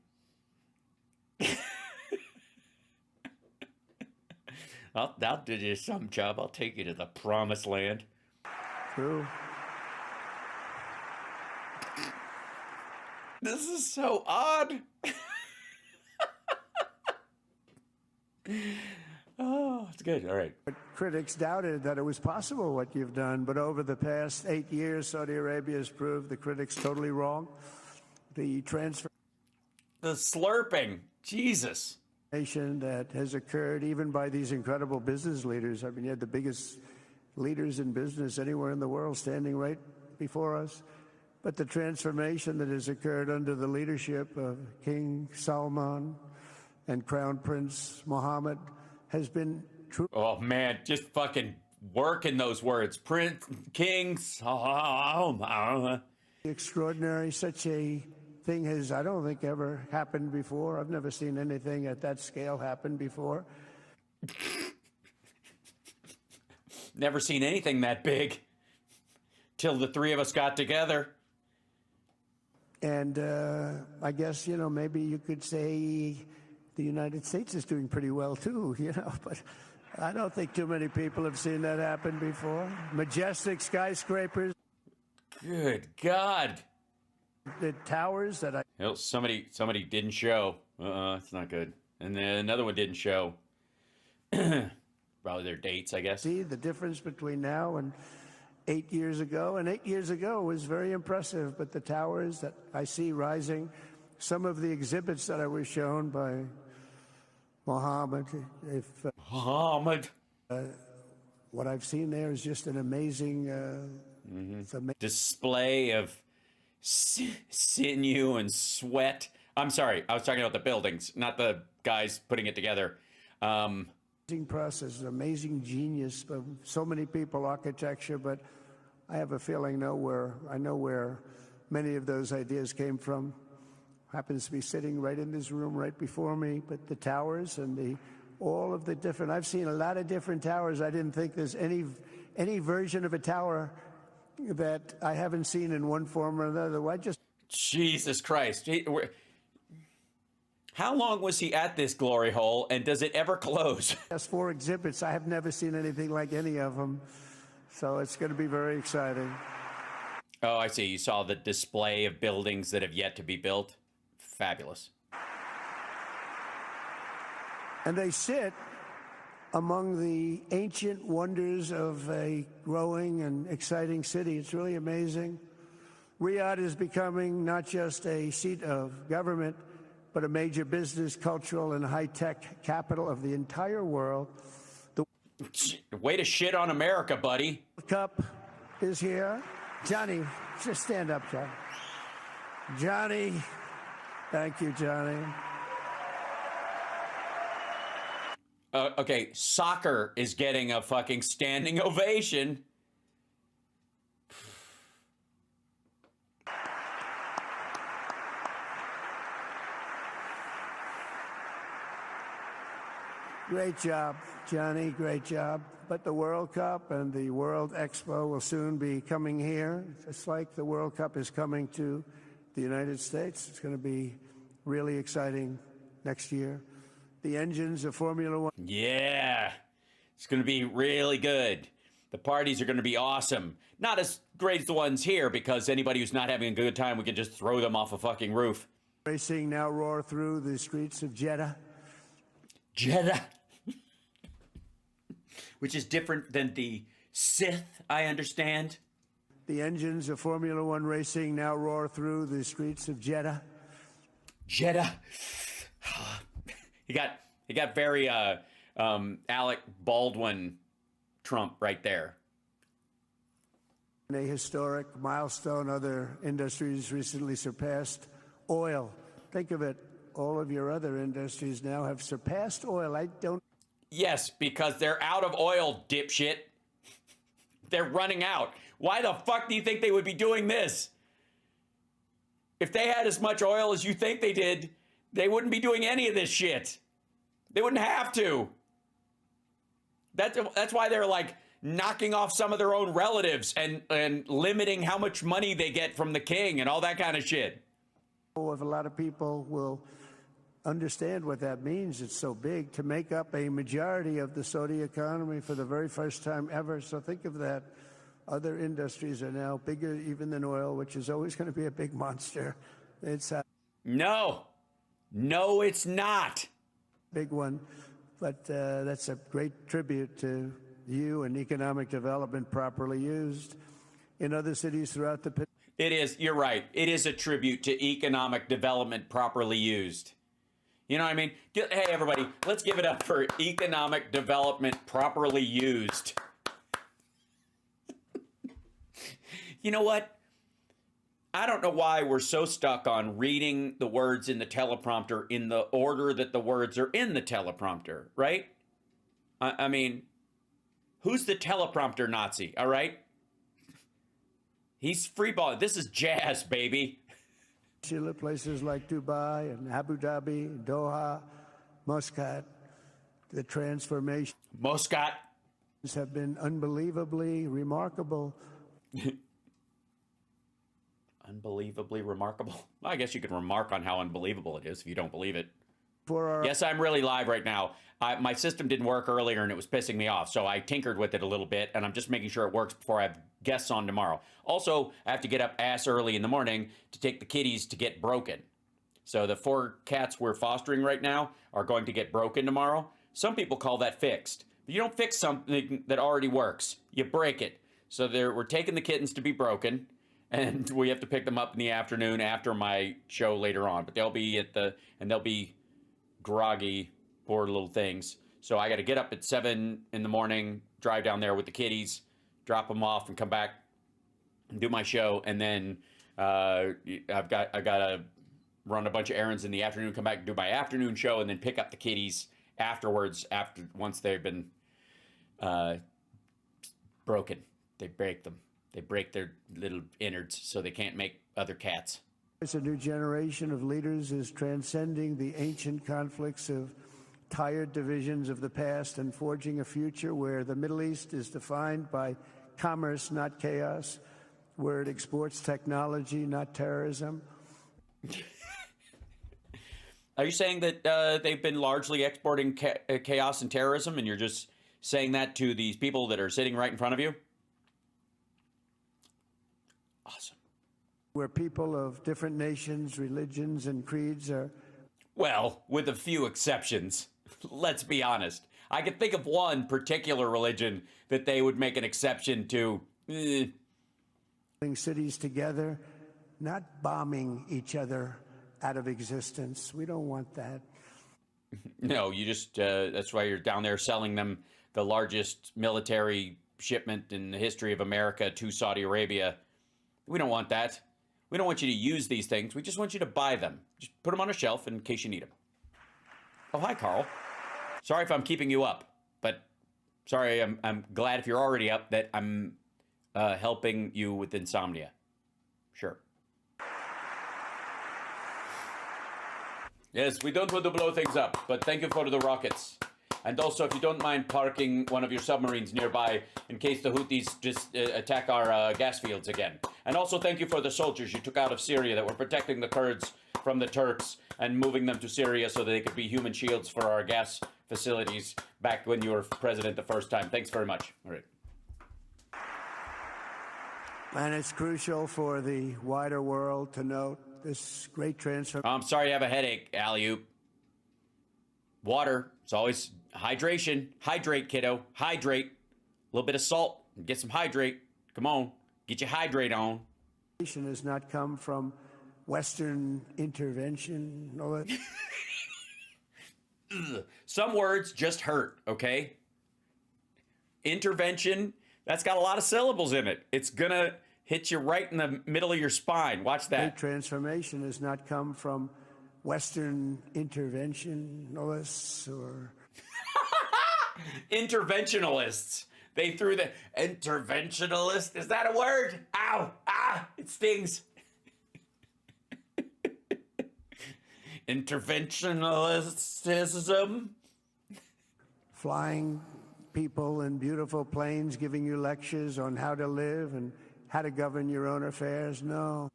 I'll do you some job. I'll take you to the promised land. True. This is so odd. Oh, it's good. All right. Critics doubted that it was possible what you've done, but over the past 8 years, Saudi Arabia has proved the critics totally wrong. The transformation The slurping. Jesus. that has occurred even by these incredible business leaders. I mean, you had the biggest leaders in business anywhere in the world standing right before us. But the transformation that has occurred under the leadership of King Salman and Crown Prince Mohammed has been true. Oh, man. Just fucking working those words. Prince, Kings. Extraordinary. Such a thing has, I don't think, ever happened before. I've never seen anything at that scale happen before. Never seen anything that big till the three of us got together. And I guess, maybe you could say the United States is doing pretty well too, but I don't think too many people have seen that happen before. Majestic skyscrapers. Good God. The towers that I Oh, somebody didn't show. It's not good. And then another one didn't show. Probably their dates, I guess. see, the difference between now and 8 years ago. And 8 years ago was very impressive, but the towers that I see rising, some of the exhibits that I was shown by Mohammed, Muhammad. what I've seen there is just an amazing, it's Display of sinew and sweat. I'm sorry, I was talking about the buildings, not the guys putting it together. amazing process, an amazing genius of so many people, architecture, but I have a feeling I know where many of those ideas came from. Happens to be sitting right in this room right before me, but the towers and all of the different, I've seen a lot of different towers. I didn't think there's any version of a tower that I haven't seen in one form or another. Jesus Christ. How long was he at this glory hole, and does it ever close? Just 4 exhibits. I have never seen anything like any of them. So it's going to be very exciting. Oh, I see. You saw the display of buildings that have yet to be built. Fabulous. And they sit among the ancient wonders of a growing and exciting city. It's really amazing. Riyadh is becoming not just a seat of government, but a major business, cultural, and high-tech capital of the entire world. The Way to shit on America, buddy. World Cup is here. Johnny, just stand up, Johnny. Johnny, thank you, Johnny. Okay, soccer is getting a fucking standing ovation. Great job, Johnny, great job. But the World Cup and the World Expo will soon be coming here. It's like the World Cup is coming to the United States. It's going to be really exciting next year. The engines of Formula One. Yeah, it's going to be really good. The parties are going to be awesome. Not as great as the ones here, because anybody who's not having a good time, we can just throw them off a fucking roof. Racing now roar through the streets of Jeddah. Jeddah. Which is different than the Sith, I understand. The engines of Formula One racing now roar through the streets of Jeddah. Jeddah. He got very Alec Baldwin Trump right there. A historic milestone. Other industries recently surpassed oil. Think of it. All of your other industries now have surpassed oil. Yes, because they're out of oil, dipshit. They're running out. Why the fuck do you think they would be doing this? If they had as much oil as you think they did, they wouldn't be doing any of this shit. They wouldn't have to. That's why they're like knocking off some of their own relatives and limiting how much money they get from the king and all that kind of shit. If a lot of people will understand what that means, it's so big to make up a majority of the Saudi economy for the very first time ever. So think of that. Other industries are now bigger even than oil, which is always going to be a big monster. It's a No, it's not. big one. But that's a great tribute to you and economic development properly used. In other cities throughout the It is, you're right. It is a tribute to economic development properly used. You know what I mean? Hey, everybody, let's give it up for economic development properly used. You know what? I don't know why we're so stuck on reading the words in the teleprompter in the order that the words are in the teleprompter, right? I mean, who's the teleprompter Nazi, all right? He's freeballing. This is jazz, baby. places like Dubai and Abu Dhabi, Doha, Muscat, the transformations Muscat. have been unbelievably remarkable. Unbelievably remarkable. Well, I guess you can remark on how unbelievable it is if you don't believe it. For our Yes, I'm really live right now. My system didn't work earlier and it was pissing me off, so I tinkered with it a little bit, and I'm just making sure it works before I have guests on tomorrow. Also, I have to get up ass early in the morning to take the kitties to get broken. So the 4 cats we're fostering right now are going to get broken tomorrow. Some people call that fixed. But you don't fix something that already works. You break it. So we're taking the kittens to be broken, and we have to pick them up in the afternoon after my show later on. But they'll be they'll be groggy, poor little things. So I got to get up at 7 in the morning, drive down there with the kitties, drop them off, and come back and do my show. And then I've got to run a bunch of errands in the afternoon, come back and do my afternoon show, and then pick up the kitties afterwards. Once they've been broken, they break them. They break their little innards so they can't make other cats. A new generation of leaders is transcending the ancient conflicts of tired divisions of the past and forging a future where the Middle East is defined by commerce, not chaos, where it exports technology, not terrorism. Are you saying that they've been largely exporting chaos and terrorism, and you're just saying that to these people that are sitting right in front of you? Awesome. Where people of different nations, religions, and creeds are... Well, with a few exceptions. Let's be honest. I can think of one particular religion that they would make an exception to. cities together, not bombing each other out of existence. We don't want that. No, you just, that's why you're down there selling them the largest military shipment in the history of America to Saudi Arabia. We don't want that. We don't want you to use these things. We just want you to buy them. Just put them on a shelf in case you need them. Oh, hi, Carl. Sorry if I'm keeping you up, but sorry, I'm glad if you're already up that I'm helping you with insomnia. Sure. Yes, we don't want to blow things up, but thank you for the rockets. And also, if you don't mind parking one of your submarines nearby in case the Houthis just attack our gas fields again. And also, thank you for the soldiers you took out of Syria that were protecting the Kurds from the Turks and moving them to Syria so that they could be human shields for our gas facilities back when you were president the first time. Thanks very much. All right. And it's crucial for the wider world to note this great transfer. I'm sorry you have a headache, Alley-oop. Water. It's always hydration. Hydrate, kiddo. Hydrate. A little bit of salt. Get some hydrate. Come on. Get your hydrate on. Has not come from Western intervention. No, some words just hurt, okay? Intervention, that's got a lot of syllables in it. It's going to hit you right in the middle of your spine. Watch that. Transformation has not come from Western interventionalists or... Interventionalists. They threw the interventionalist. Is that a word? Ow. Ah, it stings. Interventionalism. Flying people in beautiful planes giving you lectures on how to live and how to govern your own affairs. No.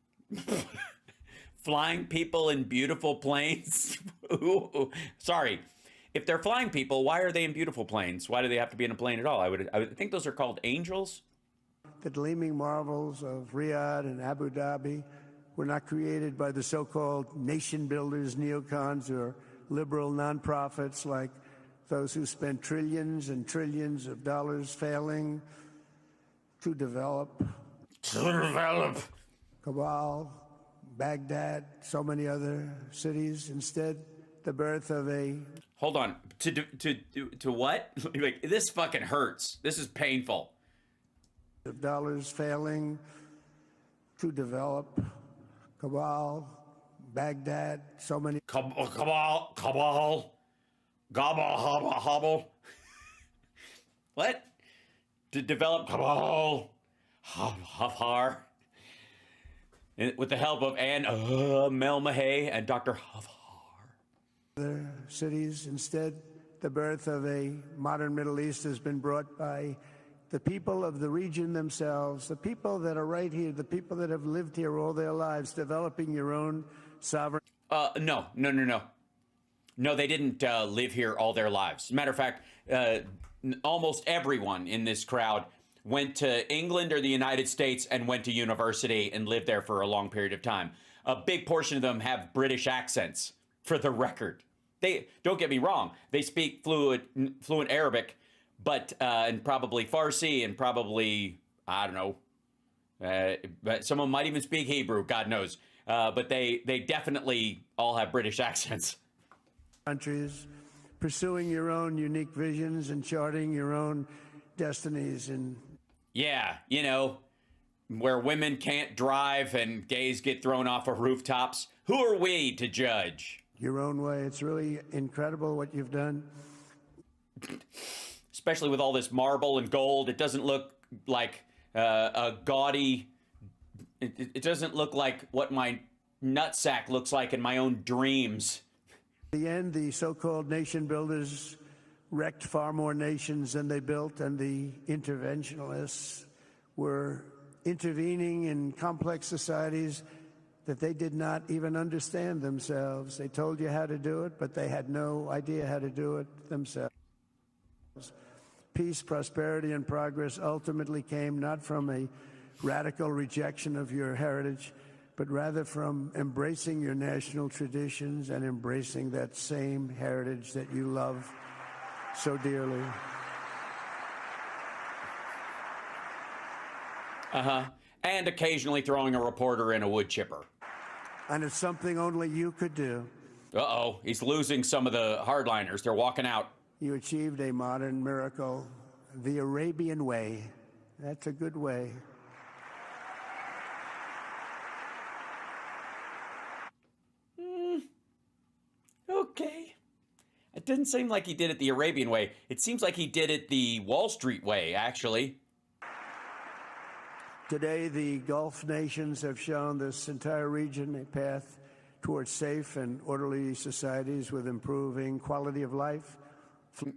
Flying people in beautiful planes? Ooh, sorry. If they're flying people, why are they in beautiful planes? Why do they have to be in a plane at all? I would think those are called angels. The gleaming marvels of Riyadh and Abu Dhabi were not created by the so-called nation builders, neocons, or liberal nonprofits like those who spent trillions and trillions of dollars failing to develop Kabul, Baghdad, so many other cities. Instead, the birth of a Hold on. To what? Like, this fucking hurts. This is painful. of dollars failing to develop Kabul, Baghdad, so many Cabal. Gobble, hobble, hobble. What? To develop Cabal. Hafar. With the help of Anne Mel Mahay and Dr. Hafar. other cities. Instead, the birth of a modern Middle East has been brought by the people of the region themselves, the people that are right here, the people that have lived here all their lives, developing your own sovereign. No. No, they didn't live here all their lives. Matter of fact, almost everyone in this crowd went to England or the United States and went to university and lived there for a long period of time. A big portion of them have British accents, for the record. They don't get me wrong. They speak fluent Arabic, but and probably Farsi and probably, I don't know, but someone might even speak Hebrew, God knows. But they definitely all have British accents. Countries, pursuing your own unique visions and charting your own destinies. And Yeah, you know, where women can't drive and gays get thrown off of rooftops. Who are we to judge? your own way. It's really incredible what you've done. Especially with all this marble and gold, it doesn't look like a gaudy. It doesn't look like what my nutsack looks like in my own dreams. In the end, the so-called nation builders wrecked far more nations than they built, and the interventionists were intervening in complex societies that they did not even understand themselves. They told you how to do it, but they had no idea how to do it themselves. Peace, prosperity, and progress ultimately came not from a radical rejection of your heritage, but rather from embracing your national traditions and embracing that same heritage that you love so dearly. And occasionally throwing a reporter in a wood chipper. And it's something only you could do. Uh-oh, he's losing some of the hardliners. They're walking out. You achieved a modern miracle, the Arabian way. That's a good way. Okay. It didn't seem like he did it the Arabian way. It seems like he did it the Wall Street way, actually. Today, the Gulf nations have shown this entire region a path towards safe and orderly societies with improving quality of life.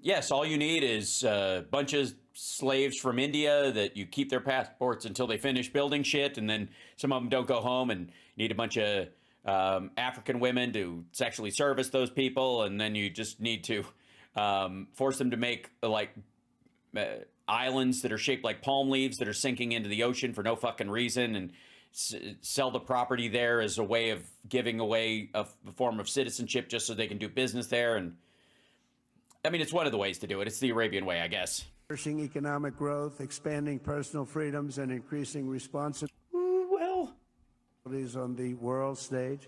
Yes, all you need is a bunch of slaves from India that you keep their passports until they finish building shit, and then some of them don't go home, and you need a bunch of African women to sexually service those people, and then you just need to force them to make islands that are shaped like palm leaves that are sinking into the ocean for no fucking reason, and sell the property there as a way of giving away a form of citizenship just so they can do business there. And I mean, it's one of the ways to do it. It's the Arabian way, I guess. Pushing economic growth, expanding personal freedoms, and increasing responsibilities Well, on the world stage.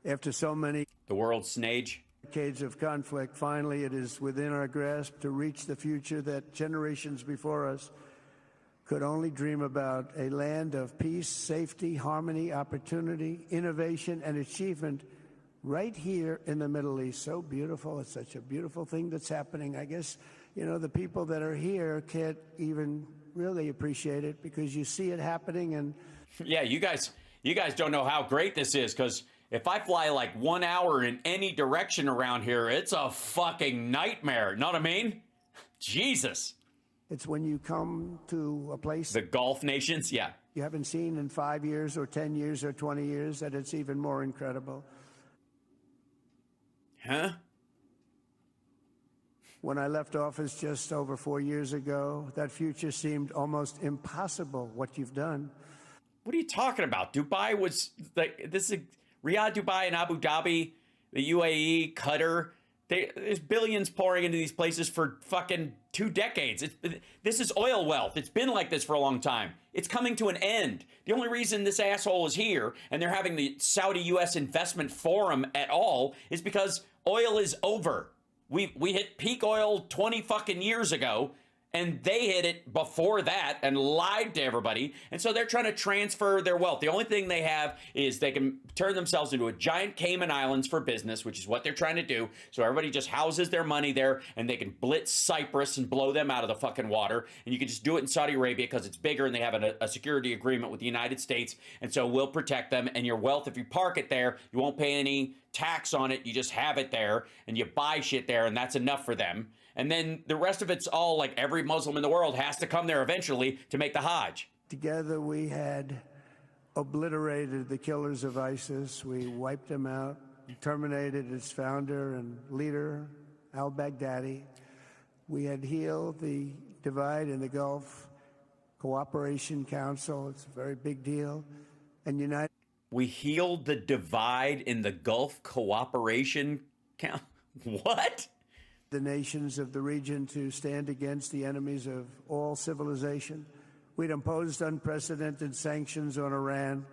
After so many the world stage. decades of conflict, finally it is within our grasp to reach the future that generations before us could only dream about, a land of peace, safety, harmony, opportunity, innovation, and achievement right here in the Middle East. So beautiful. It's such a beautiful thing that's happening. I guess, you know, the people that are here can't even really appreciate it because you see it happening. And Yeah, you guys don't know how great this is, because if I fly like 1 hour in any direction around here, it's a fucking nightmare. Know what I mean? Jesus. it's when you come to a place The Gulf nations, yeah. you haven't seen in 5 years or 10 years or 20 years that it's even more incredible. Huh? When I left office just over 4 years ago, that future seemed almost impossible, what you've done. What are you talking about? Dubai was like, this is Riyadh, Dubai, and Abu Dhabi, the UAE, Qatar, There's billions pouring into these places for fucking 2 decades. This is oil wealth. It's been like this for a long time. It's coming to an end. The only reason this asshole is here and they're having the Saudi-U.S. investment forum at all is because oil is over. We hit peak oil 20 fucking years ago, and they hit it before that and lied to everybody. And so they're trying to transfer their wealth. The only thing they have is they can turn themselves into a giant Cayman Islands for business, which is what they're trying to do. So everybody just houses their money there, and they can blitz Cyprus and blow them out of the fucking water. And you can just do it in Saudi Arabia because it's bigger and they have a security agreement with the United States. And so we'll protect them. And your wealth, if you park it there, you won't pay any tax on it. You just have it there and you buy shit there, and that's enough for them. And then the rest of it's all like every Muslim in the world has to come there eventually to make the Hajj. Together we had obliterated the killers of ISIS. We wiped them out, terminated its founder and leader, al-Baghdadi. We had healed the divide in the Gulf Cooperation Council. It's a very big deal. And united. We healed the divide in the Gulf Cooperation Council. What? The nations of the region to stand against the enemies of all civilization. We'd imposed unprecedented sanctions on Iran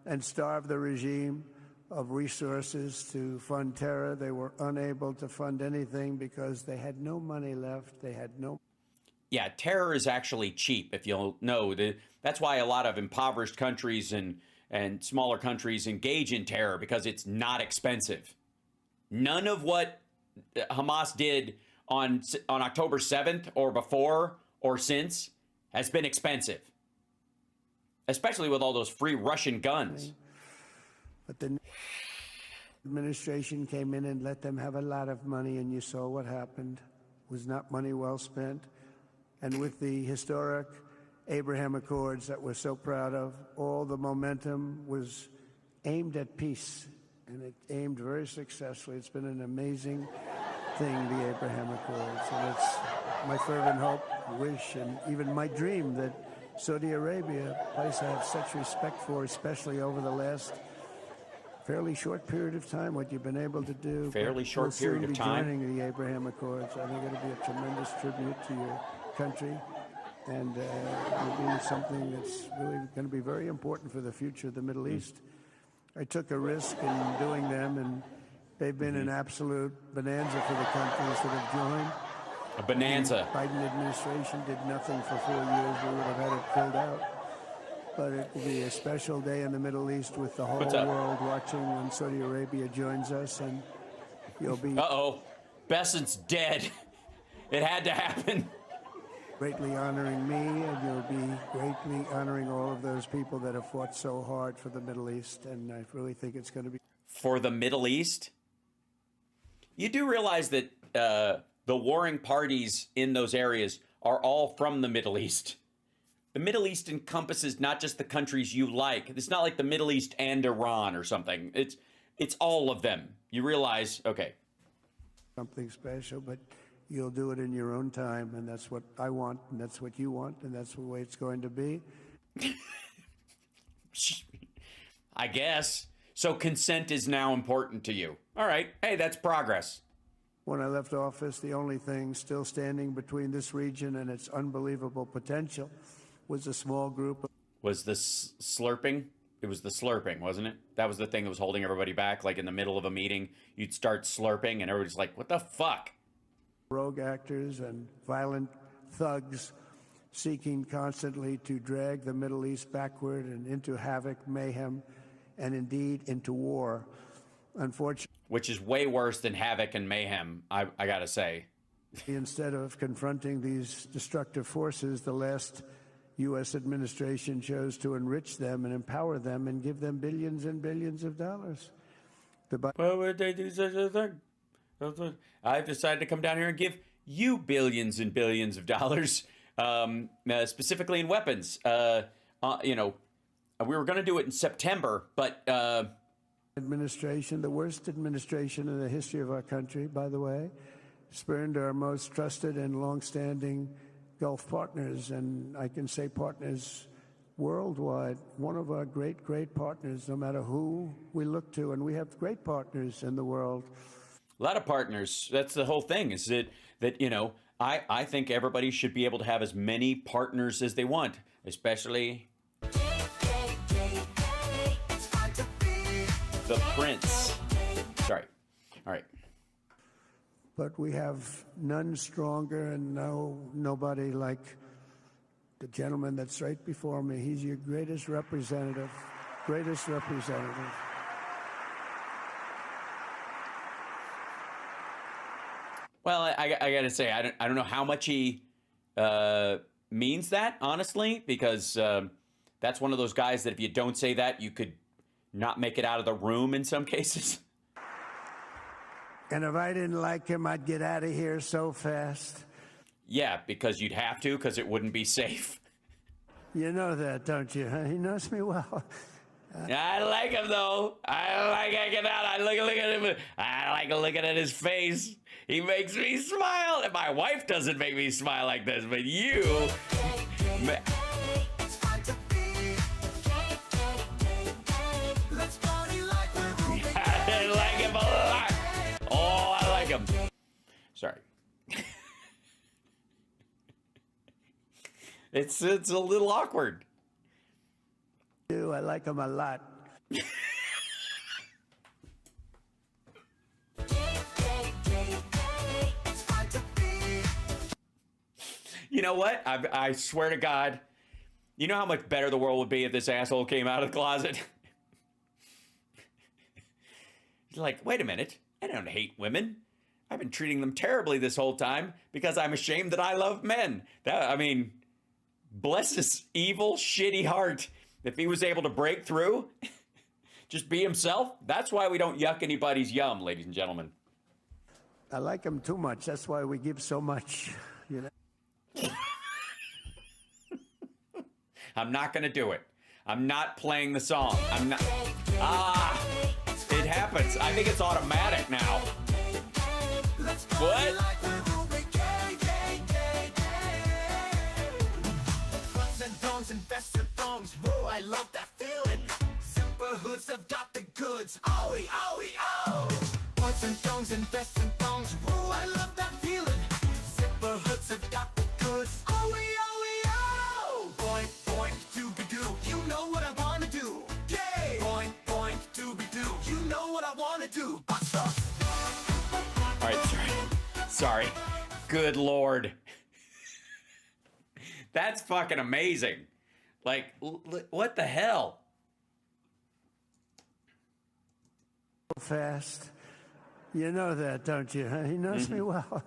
and starved the regime of resources to fund terror. They were unable to fund anything because they had no money left. They had no... Yeah, terror is actually cheap, if you'll know. That's why a lot of impoverished countries and smaller countries engage in terror, because it's not expensive. None of what Hamas did on October 7th or before or since has been expensive, especially with all those free Russian guns. But the administration came in and let them have a lot of money, and you saw what happened. It was not money well spent. And with the historic Abraham Accords that we're so proud of, all the momentum was aimed at peace. And it aimed very successfully. It's been an amazing thing, the Abraham Accords. And it's my fervent hope, wish, and even my dream that Saudi Arabia, a place I have such respect for, especially over the last fairly short period of time, what you've been able to do. Fairly short period of time. Joining the Abraham Accords. I think it'll be a tremendous tribute to your country. And it'll be something that's really going to be very important for the future of the Middle East. I took a risk in doing them, and they've been an absolute bonanza for the countries that have joined. A bonanza. The Biden administration did nothing for 4 years. We would have had it filled out. But it will be a special day in the Middle East with the whole world watching when Saudi Arabia joins us, and you'll be... Uh-oh. Besson's dead. It had to happen. Greatly honoring me, and you'll be greatly honoring all of those people that have fought so hard for the Middle East, and I really think it's going to be... For the Middle East? You do realize that the warring parties in those areas are all from the Middle East. The Middle East encompasses not just the countries you like. It's not like the Middle East and Iran or something. It's all of them. You realize, okay. Something special, but you'll do it in your own time, and that's what I want, and that's what you want, and that's the way it's going to be. I guess. So consent is now important to you. All right. Hey, that's progress. When I left office, the only thing still standing between this region and its unbelievable potential was a small group of... Was the slurping? It was the slurping, wasn't it? That was the thing that was holding everybody back. Like in the middle of a meeting, you'd start slurping and everybody's like, what the fuck? Rogue actors and violent thugs seeking constantly to drag the Middle East backward and into havoc, mayhem, and indeed into war. Unfortunately, which is way worse than havoc and mayhem, I gotta say. Instead of confronting these destructive forces, the last U.S. administration chose to enrich them and empower them and give them billions and billions of dollars. Why would they do such a thing? I've decided to come down here and give you billions and billions of dollars, specifically in weapons. We were going to do it in September, but... Administration, the worst administration in the history of our country, by the way, spurned our most trusted and long-standing Gulf partners, and I can say partners worldwide. One of our great, great partners, no matter who we look to, and we have great partners in the world. A lot of partners. That's the whole thing. Is that you know, I think everybody should be able to have as many partners as they want, especially the prince. Sorry. All right. But we have none stronger and nobody like the gentleman that's right before me. He's your greatest representative. Greatest representative. Well, I got to say, I don't know how much he means that, honestly, because that's one of those guys that if you don't say that, you could not make it out of the room in some cases. And if I didn't like him, I'd get out of here so fast. Yeah, because you'd have to, because it wouldn't be safe. You know that, don't you? Huh? He knows me well. I like him, though. I like hanging out. I look at him. I like looking at his face. He makes me smile. And my wife doesn't make me smile like this, but you... I like him a lot. Oh, I like him. Sorry. It's a little awkward. I like him a lot. You know what? I swear to God, you know how much better the world would be if this asshole came out of the closet? He's like, wait a minute. I don't hate women. I've been treating them terribly this whole time because I'm ashamed that I love men. I mean, bless his evil, shitty heart. If he was able to break through, just be himself, that's why we don't yuck anybody's yum, ladies and gentlemen. I like him too much. That's why we give so much, you know. I'm not going to do it. I'm not playing the song. I'm not. It happens. I think it's automatic now. What? I love that feeling. Simple hoods have got the goods. Owie, owie, oh. Points and thongs and vests and thongs. Whoa, I love that feeling. Simple hoods have got the goods. Owie, owie, oh. Boink, boink, dooby-doo. You know what I wanna do. Yay! Boink, boink, dooby-doo. You know what I wanna do. Bust up. All right, sorry. Good Lord. That's fucking amazing. Like, what the hell? Fast. You know that, don't you? Huh? He knows me well.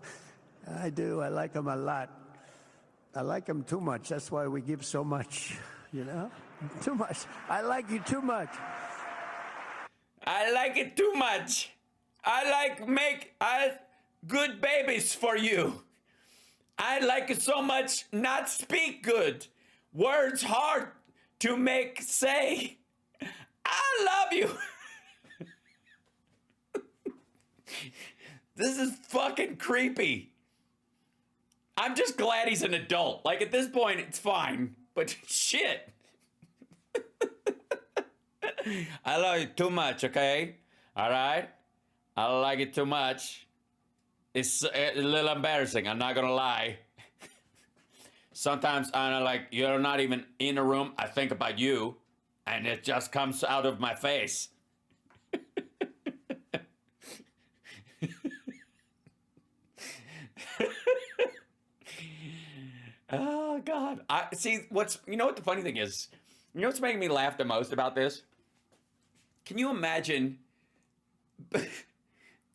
I do. I like him a lot. I like him too much. That's why we give so much, you know? Too much. I like you too much. I like it too much. I make good babies for you. I like it so much not speak good. Words hard to make say. I love you. This is fucking creepy. I'm just glad he's an adult. Like, at this point, it's fine. But shit. I love you too much, okay? All right? I like it too much. It's a little embarrassing. I'm not going to lie. Sometimes I'm like, you're not even in a room. I think about you, and it just comes out of my face. Oh, God. You know what the funny thing is? You know what's making me laugh the most about this? Can you imagine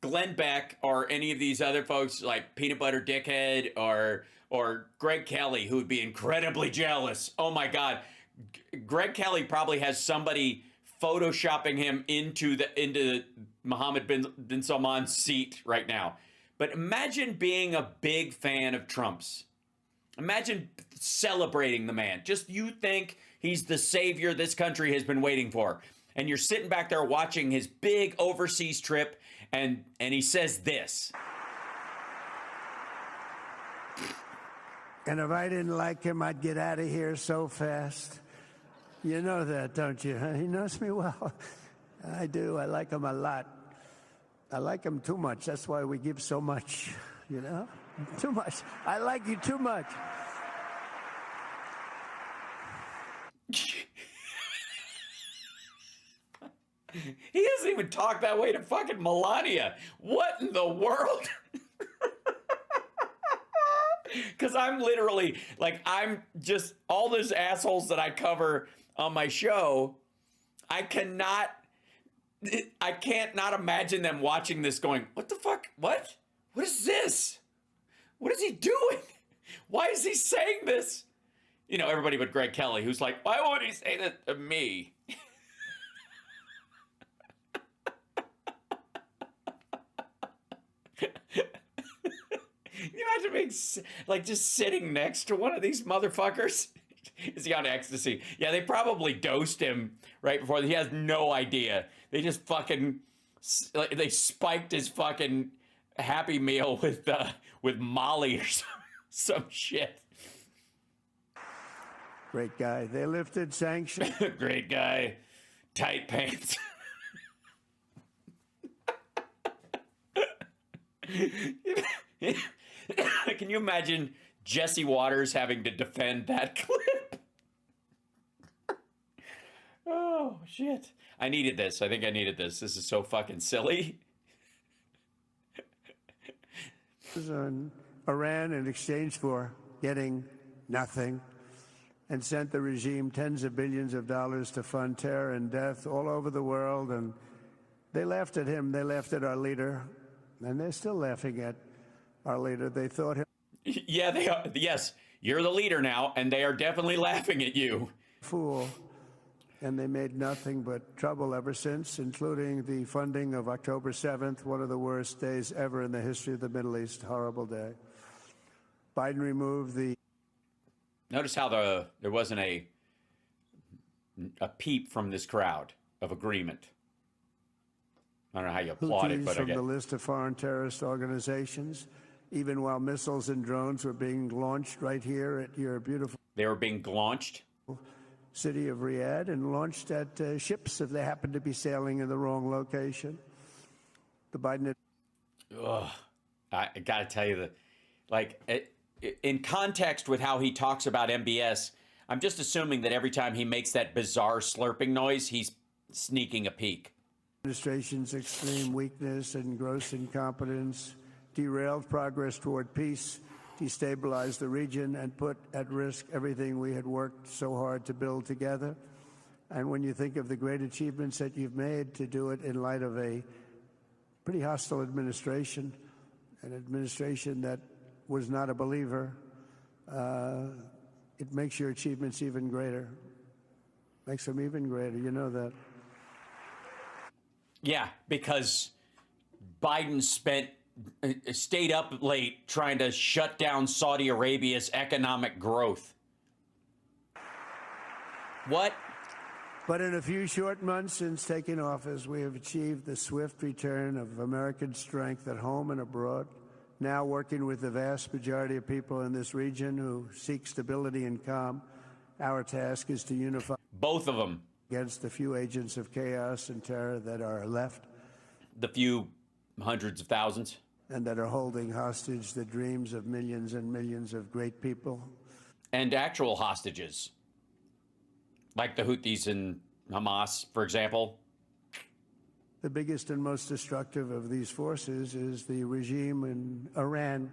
Glenn Beck or any of these other folks like Peanut Butter Dickhead or Greg Kelly, who would be incredibly jealous? Oh my God. Greg Kelly probably has somebody photoshopping him into Mohammed bin Salman's seat right now. But imagine being a big fan of Trump's. Imagine celebrating the man. Just you think he's the savior this country has been waiting for. And you're sitting back there watching his big overseas trip, and he says this. And if I didn't like him, I'd get out of here so fast. You know that, don't you? Huh? He knows me well. I do. I like him a lot. I like him too much. That's why we give so much, you know? Too much. I like you too much. He doesn't even talk that way to fucking Melania. What in the world? Because I'm literally, like, I'm just, all those assholes that I cover on my show, I can't not imagine them watching this going, what the fuck? What? What is this? What is he doing? Why is he saying this? You know, everybody but Greg Kelly, who's like, why would he say that to me? Can you imagine being, like, just sitting next to one of these motherfuckers? Is he on ecstasy? Yeah, they probably dosed him right before. He has no idea. They just fucking, like, they spiked his fucking Happy Meal with Molly or some shit. Great guy. They lifted sanctions. Great guy. Tight pants. Can you imagine Jesse Waters having to defend that clip? Oh, shit. I needed this. I think I needed this. This is so fucking silly. On Iran in exchange for getting nothing, and sent the regime tens of billions of dollars to fund terror and death all over the world. And they laughed at him. They laughed at our leader. And they're still laughing at our leader. They thought him Yeah, they are. Yes, you're the leader now, and they are definitely laughing at you. fool. And they made nothing but trouble ever since, including the funding of October 7th, one of the worst days ever in the history of the Middle East. Horrible day. Biden removed the... Notice how there wasn't a peep from this crowd of agreement. I don't know how you applaud it, Houthis but I from get the list of foreign terrorist organizations, even while missiles and drones were being launched right here at your beautiful they were being launched. city of Riyadh and launched at ships if they happened to be sailing in the wrong location. The Biden... Ugh. I got to tell you that, like, in context with how he talks about MBS, I'm just assuming that every time he makes that bizarre slurping noise, he's sneaking a peek. Administration's extreme weakness and gross incompetence derailed progress toward peace, destabilized the region, and put at risk everything we had worked so hard to build together. And when you think of the great achievements that you've made, to do it in light of a pretty hostile administration, an administration that was not a believer, it makes your achievements even greater. Makes them even greater. You know that. Yeah, because Biden stayed up late trying to shut down Saudi Arabia's economic growth. What? But in a few short months since taking office, we have achieved the swift return of American strength at home and abroad, now working with the vast majority of people in this region who seek stability and calm. Our task is to unify Both of them. against the few agents of chaos and terror that are left The few hundreds of thousands. and that are holding hostage the dreams of millions and millions of great people. And actual hostages. Like the Houthis and Hamas, for example. The biggest and most destructive of these forces is the regime in Iran,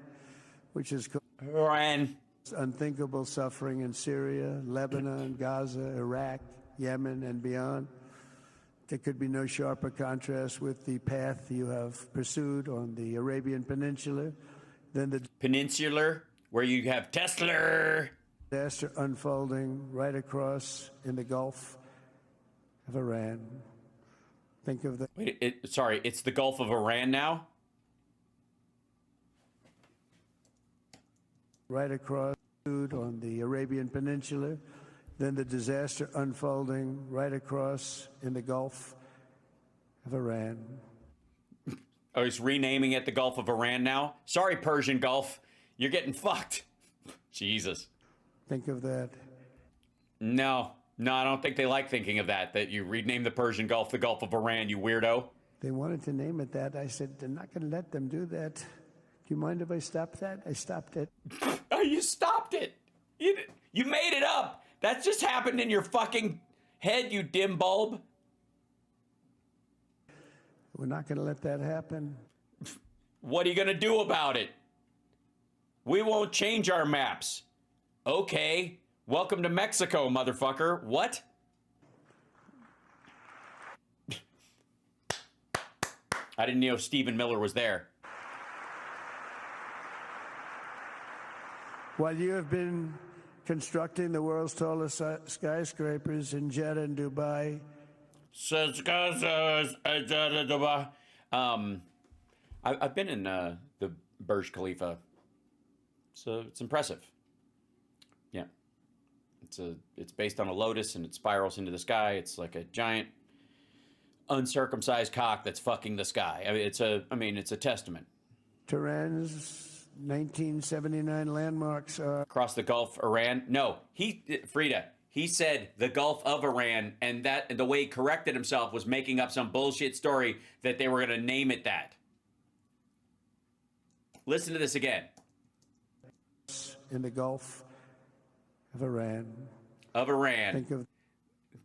which has caused Iran. unthinkable suffering in Syria, Lebanon, Gaza, Iraq, Yemen, and beyond. There could be no sharper contrast with the path you have pursued on the Arabian Peninsula than the Peninsular, where you have Tesla. disaster unfolding right across in the Gulf of Iran. Think of the Wait, sorry, it's the Gulf of Iran now? right across on the Arabian Peninsula, then the disaster unfolding right across in the Gulf of Iran. Oh, he's renaming it the Gulf of Iran now? Sorry, Persian Gulf. You're getting fucked. Jesus. Think of that. No, I don't think they like thinking of that you rename the Persian Gulf the Gulf of Iran, you weirdo. They wanted to name it that. I said, they're not going to let them do that. Do you mind if I stop that? I stopped it. Oh, you stopped it. You made it up. That just happened in your fucking head, you dim bulb. We're not going to let that happen. What are you going to do about it? We won't change our maps. Okay. Welcome to Mexico, motherfucker. What? I didn't know Stephen Miller was there. While you have been constructing the world's tallest skyscrapers in Jeddah and Dubai, I've been in the Burj Khalifa, so it's impressive. Yeah, it's based on a lotus and it spirals into the sky. It's like a giant uncircumcised cock that's fucking the sky. I mean, it's a testament. Tehran's 1979 landmarks are Across the Gulf, Iran. No, Frida. He said the Gulf of Iran, and the way he corrected himself was making up some bullshit story that they were going to name it that. Listen to this again. in the Gulf of Iran. Of Iran.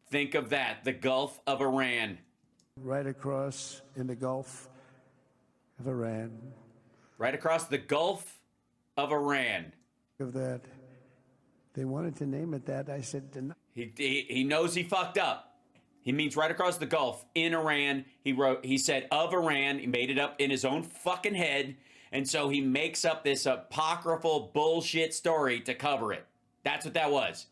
Think of that, the Gulf of Iran. Right across in the Gulf of Iran. Right across the Gulf of Iran. Of that. They wanted to name it that. I said, he knows he fucked up. He means right across the Gulf in Iran. He said of Iran. He made it up in his own fucking head. And so he makes up this apocryphal bullshit story to cover it. That's what that was.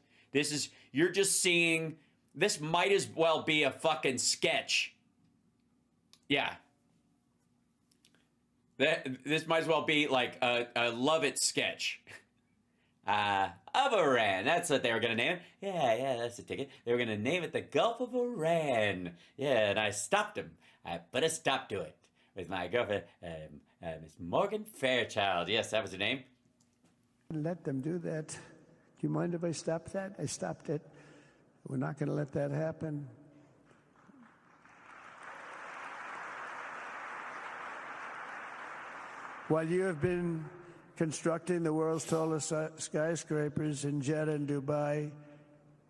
You're just seeing, this might as well be a fucking sketch. Yeah. This might as well be like a Love It sketch. Of Iran. That's what they were going to name it. Yeah, that's the ticket. They were going to name it the Gulf of Iran. Yeah, and I stopped him. I put a stop to it with my girlfriend, Miss Morgan Fairchild. Yes, that was her name. Let them do that. Do you mind if I stop that? I stopped it. We're not going to let that happen. While you have been constructing the world's tallest skyscrapers in Jeddah and Dubai,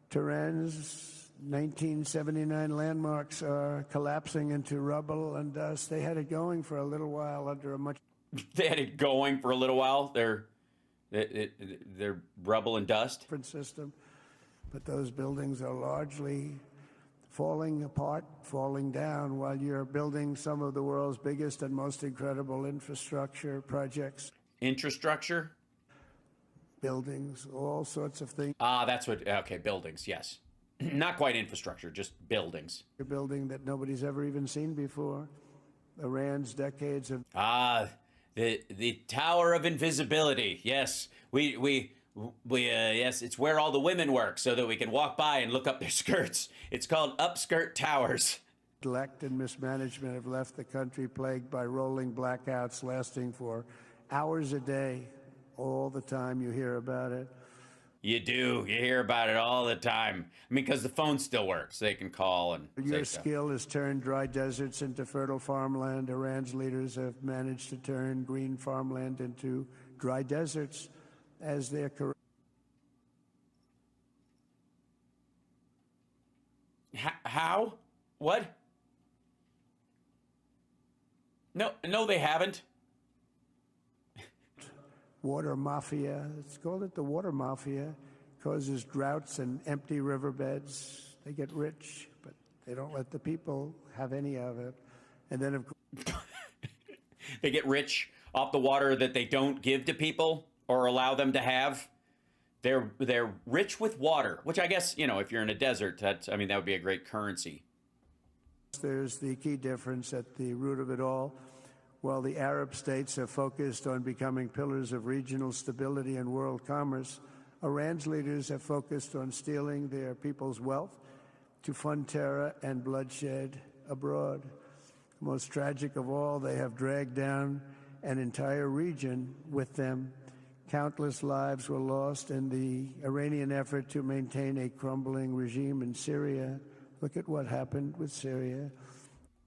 Tehran's 1979 landmarks are collapsing into rubble and dust. They had it going for a little while under a much... They had it going for a little while. They're rubble and dust. ...different system, but those buildings are largely falling apart, falling down, while you're building some of the world's biggest and most incredible infrastructure projects. Infrastructure? Buildings, all sorts of things. That's what, okay, buildings, yes. Not quite infrastructure, just buildings. A building that nobody's ever even seen before. Iran's decades of... The Tower of Invisibility, yes. Yes, it's where all the women work so that we can walk by and look up their skirts. It's called Upskirt Towers. Neglect and mismanagement have left the country plagued by rolling blackouts lasting for hours a day. All the time you hear about it. You do. You hear about it all the time. I mean, because the phone still works. They can call and Your skill has turned dry deserts into fertile farmland. Iran's leaders have managed to turn green farmland into dry deserts as their... How? What? No, they haven't. Water mafia. It's called it the water mafia. Causes droughts and empty riverbeds. They get rich, but they don't let the people have any of it. And then, of course, they get rich off the water that they don't give to people or allow them to have. They're rich with water, which I guess, if you're in a desert, that would be a great currency. There's the key difference at the root of it all. While the Arab states have focused on becoming pillars of regional stability and world commerce, Iran's leaders have focused on stealing their people's wealth to fund terror and bloodshed abroad. Most tragic of all, they have dragged down an entire region with them. Countless lives were lost in the Iranian effort to maintain a crumbling regime in Syria. Look at what happened with Syria.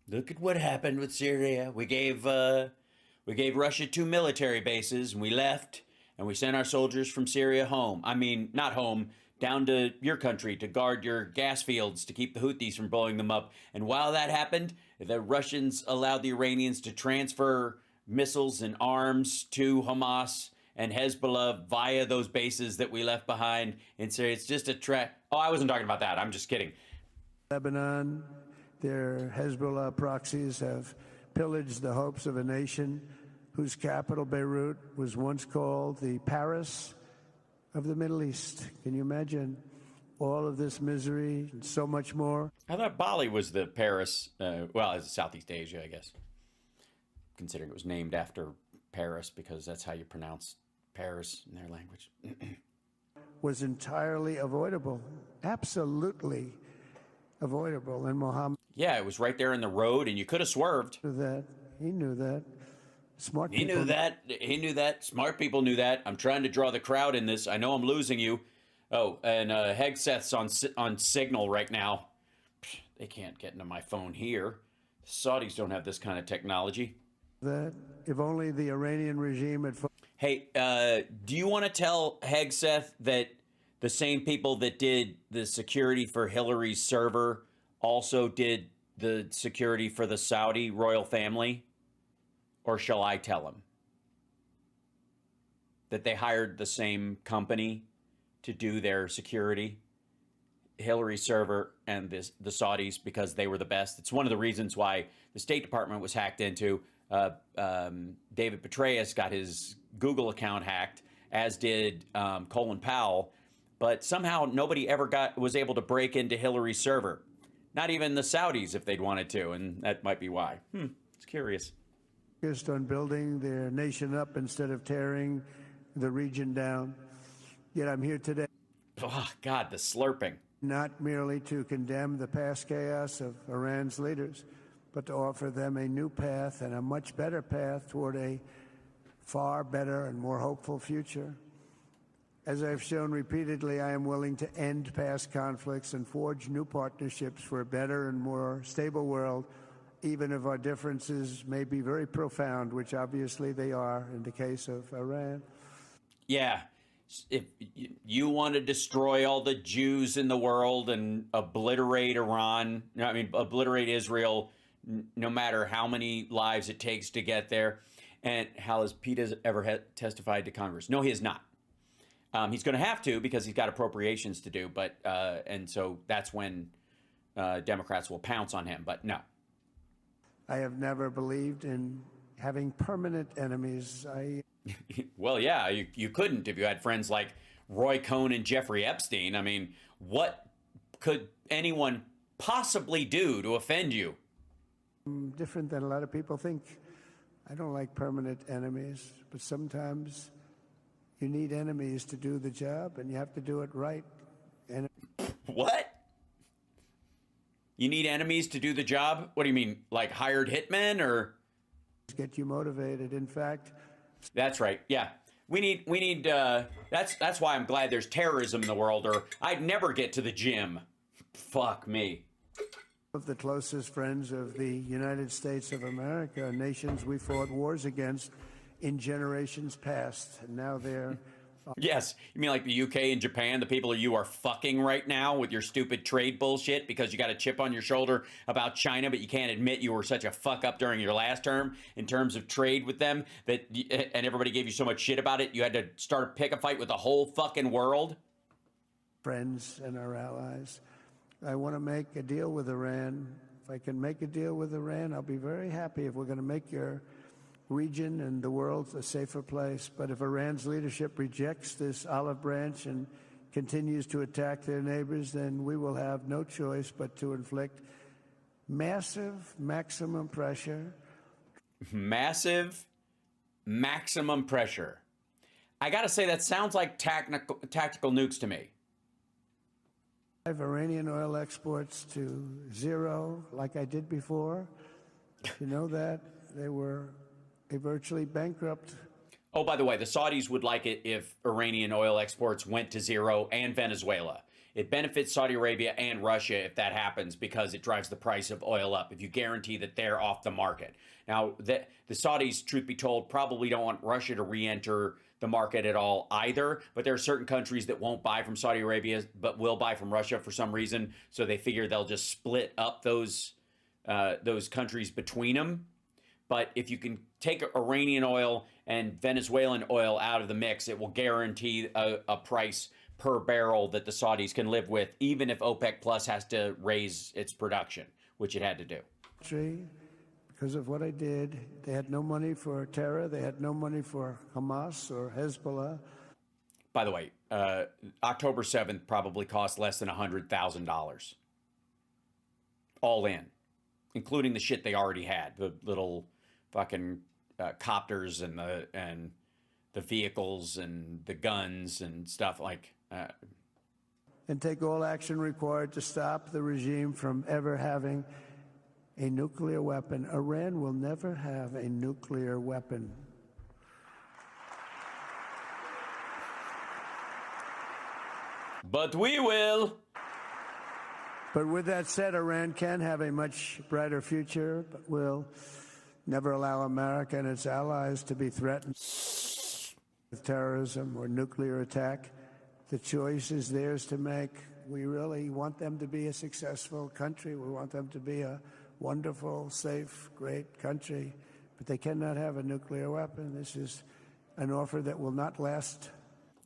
Look at what happened with Syria. We gave Russia 2 military bases, and we left, and we sent our soldiers from Syria home. I mean, not home, down to your country to guard your gas fields to keep the Houthis from blowing them up. And while that happened, the Russians allowed the Iranians to transfer missiles and arms to Hamas and Hezbollah via those bases that we left behind in Syria. It's just a trap. Oh, I wasn't talking about that. I'm just kidding. Lebanon, their Hezbollah proxies have pillaged the hopes of a nation whose capital, Beirut, was once called the Paris of the Middle East. Can you imagine all of this misery and so much more? I thought Bali was the Paris, well, it's Southeast Asia, I guess, considering it was named after Paris because that's how you pronounce Paris in their language. Was entirely avoidable, absolutely avoidable. And Mohammed Yeah, it was right there in the road, and you could have swerved. knew that. He knew that. Smart He people knew that. He knew that. Smart people knew that. I'm trying to draw the crowd in this. I know I'm losing you. Oh, and Hegseth's on Signal right now. Psh, they can't get into my phone here. The Saudis don't have this kind of technology. that if only the Iranian regime had Hey, do you want to tell Hegseth that the same people that did the security for Hillary's server also did the security for the Saudi royal family? Or shall I tell him that they hired the same company to do their security, Hillary's server and the Saudis, because they were the best? It's one of the reasons why the State Department was hacked into. David Petraeus got his Google account hacked, as did Colin Powell, but somehow nobody ever was able to break into Hillary's server. Not even the Saudis if they'd wanted to, and that might be why. It's curious. focused on building their nation up instead of tearing the region down. Yet I'm here today Oh, God, the slurping. not merely to condemn the past chaos of Iran's leaders, but to offer them a new path and a much better path toward a far better and more hopeful future. As I've shown repeatedly, I am willing to end past conflicts and forge new partnerships for a better and more stable world, even if our differences may be very profound, which obviously they are in the case of Iran. Yeah. If you want to destroy all the Jews in the world and obliterate Iran, obliterate Israel, no matter how many lives it takes to get there. And has Pete ever testified to Congress? No, he has not. He's going to have to because he's got appropriations to do. But and so that's when Democrats will pounce on him. But no. I have never believed in having permanent enemies. Well, yeah, you couldn't if you had friends like Roy Cohn and Jeffrey Epstein. I mean, what could anyone possibly do to offend you? I'm different than a lot of people think. I don't like permanent enemies, but sometimes you need enemies to do the job, and you have to do it right. And What? You need enemies to do the job? What do you mean, like hired hitmen or? get you motivated. In fact, That's right. Yeah. We need that's why I'm glad there's terrorism in the world, or I'd never get to the gym. Fuck me. of the closest friends of the United States of America, nations we fought wars against in generations past, and now they're Yes. You mean like the UK and Japan, the people you are fucking right now with your stupid trade bullshit because you got a chip on your shoulder about China, but you can't admit you were such a fuck up during your last term in terms of trade with them and everybody gave you so much shit about it. You had to pick a fight with the whole fucking world. friends and our allies. I want to make a deal with Iran. If I can make a deal with Iran, I'll be very happy. If we're going to make your region and the world a safer place. But if Iran's leadership rejects this olive branch and continues to attack their neighbors, then we will have no choice but to inflict massive maximum pressure. Massive maximum pressure. I got to say, that sounds like tactical nukes to me. Iranian oil exports to zero, like I did before. You know that? They were a virtually bankrupt. Oh, by the way, the Saudis would like it if Iranian oil exports went to zero, and Venezuela. It benefits Saudi Arabia and Russia if that happens because it drives the price of oil up, if you guarantee that they're off the market. Now, the Saudis, truth be told, probably don't want Russia to re-enter the market at all either, but there are certain countries that won't buy from Saudi Arabia but will buy from Russia for some reason, so they figure they'll just split up those countries between them. But if you can take Iranian oil and Venezuelan oil out of the mix, it will guarantee a price per barrel that the Saudis can live with, even if OPEC Plus has to raise its production, which it had to do. Because of what I did, they had no money for terror. They had no money for Hamas or Hezbollah. By the way, October 7th probably cost less than $100,000. All in, including the shit they already had, the little fucking copters and the vehicles and the guns and stuff like. And take all action required to stop the regime from ever having a nuclear weapon. Iran will never have a nuclear weapon. But we will. But with that said, Iran can have a much brighter future, but will never allow America and its allies to be threatened with terrorism or nuclear attack. The choice is theirs to make. We really want them to be a successful country. We want them to be a wonderful, safe, great country. But they cannot have a nuclear weapon. This is an offer that will not last.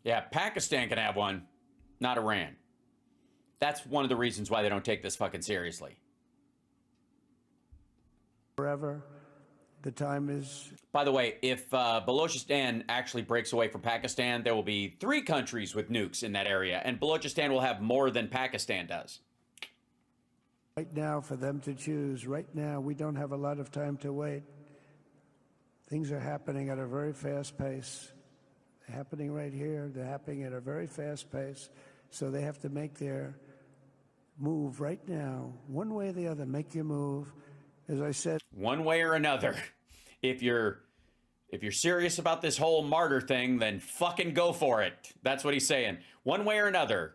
Yeah, Pakistan can have one, not Iran. That's one of the reasons why they don't take this fucking seriously. Forever. The time is... By the way, if Balochistan actually breaks away from Pakistan, there will be 3 countries with nukes in that area, and Balochistan will have more than Pakistan does. Right now, for them to choose. Right now, we don't have a lot of time to wait. Things are happening at a very fast pace. They're happening right here. They're happening at a very fast pace. So they have to make their move right now, one way or the other. Make your move. As I said, one way or another. If you're serious about this whole martyr thing, then fucking go for it. That's what he's saying. One way or another.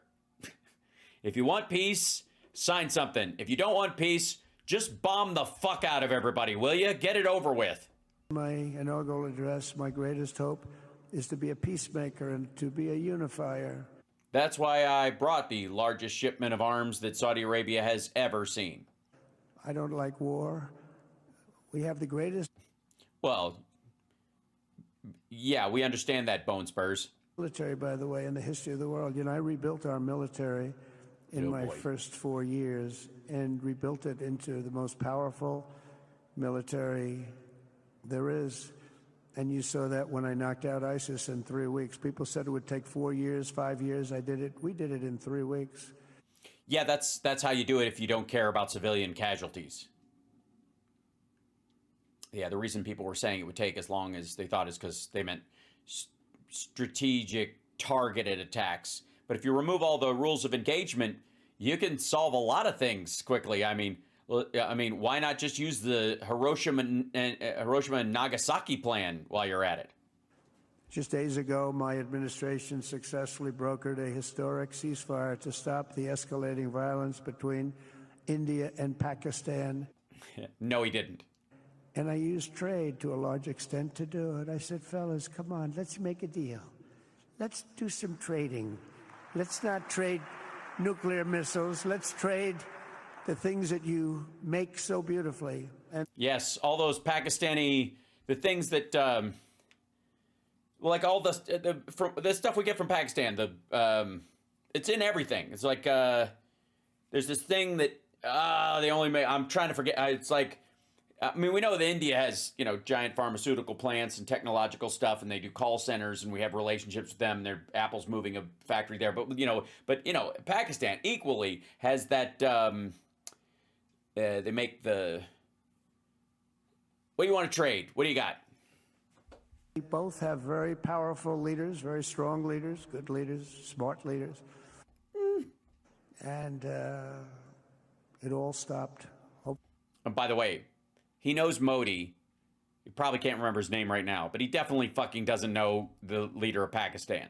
If you want peace, sign something. If you don't want peace, just bomb the fuck out of everybody, will you? Get it over with. My inaugural address, my greatest hope is to be a peacemaker and to be a unifier. That's why I brought the largest shipment of arms that Saudi Arabia has ever seen. I don't like war. We have the greatest... Well, yeah, we understand that, Bone Spurs. ...military, by the way, in the history of the world. You know, I rebuilt our military in my first 4 years and rebuilt it into the most powerful military there is. And you saw that when I knocked out ISIS in 3 weeks. People said it would take 4 years, 5 years. I did it. We did it in 3 weeks. Yeah, that's how you do it if you don't care about civilian casualties. Yeah, the reason people were saying it would take as long as they thought is because they meant strategic, targeted attacks. But if you remove all the rules of engagement, you can solve a lot of things quickly. I mean, why not just use the Hiroshima and Nagasaki plan while you're at it? Just days ago, my administration successfully brokered a historic ceasefire to stop the escalating violence between India and Pakistan. No, he didn't. And I used trade to a large extent to do it. I said, fellas, come on, let's make a deal. Let's do some trading. Let's not trade nuclear missiles. Let's trade the things that you make so beautifully. And yes, all those the things that, like all the stuff we get from Pakistan, it's in everything. It's like, there's this thing that, they only make, I'm trying to forget, it's like, I mean, we know that India has, giant pharmaceutical plants and technological stuff, and they do call centers, and we have relationships with them. Apple's moving a factory there, but Pakistan equally has that. They make the. What do you want to trade? What do you got? we both have very powerful leaders, very strong leaders, good leaders, smart leaders. And it all stopped. And by the way, he knows Modi. You probably can't remember his name right now, but he definitely fucking doesn't know the leader of Pakistan.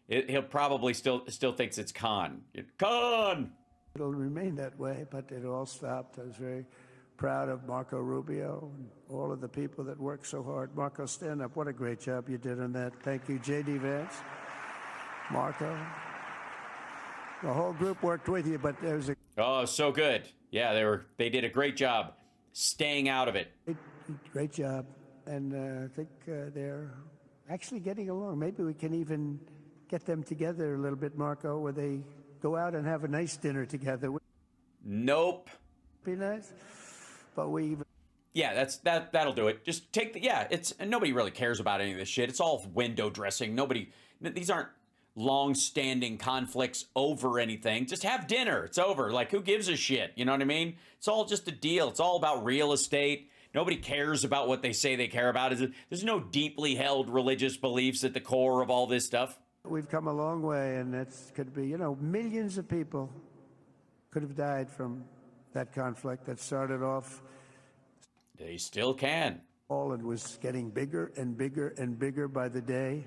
He'll probably still thinks it's Khan. Khan! It'll remain that way, but it all stopped. I was very proud of Marco Rubio and all of the people that worked so hard. Marco, stand up. What a great job you did on that. Thank you, J.D. Vance, Marco. The whole group worked with you, but there was a Oh, so good. Yeah, they did a great job staying out of it. great job. And I think they're actually getting along. Maybe we can even get them together a little bit, Marco, where they go out and have a nice dinner together. Would Nope. be nice. But we Yeah, that'll do it. Just take it's nobody really cares about any of this shit. It's all window dressing. These aren't long-standing conflicts over anything. Just have dinner. It's over. Like, who gives a shit? You know what I mean? It's all just a deal. It's all about real estate. Nobody cares about what they say they care about. There's no deeply held religious beliefs at the core of all this stuff. We've come a long way, and that's could be, millions of people could have died from that conflict that started off They still can. all and was getting bigger and bigger and bigger by the day.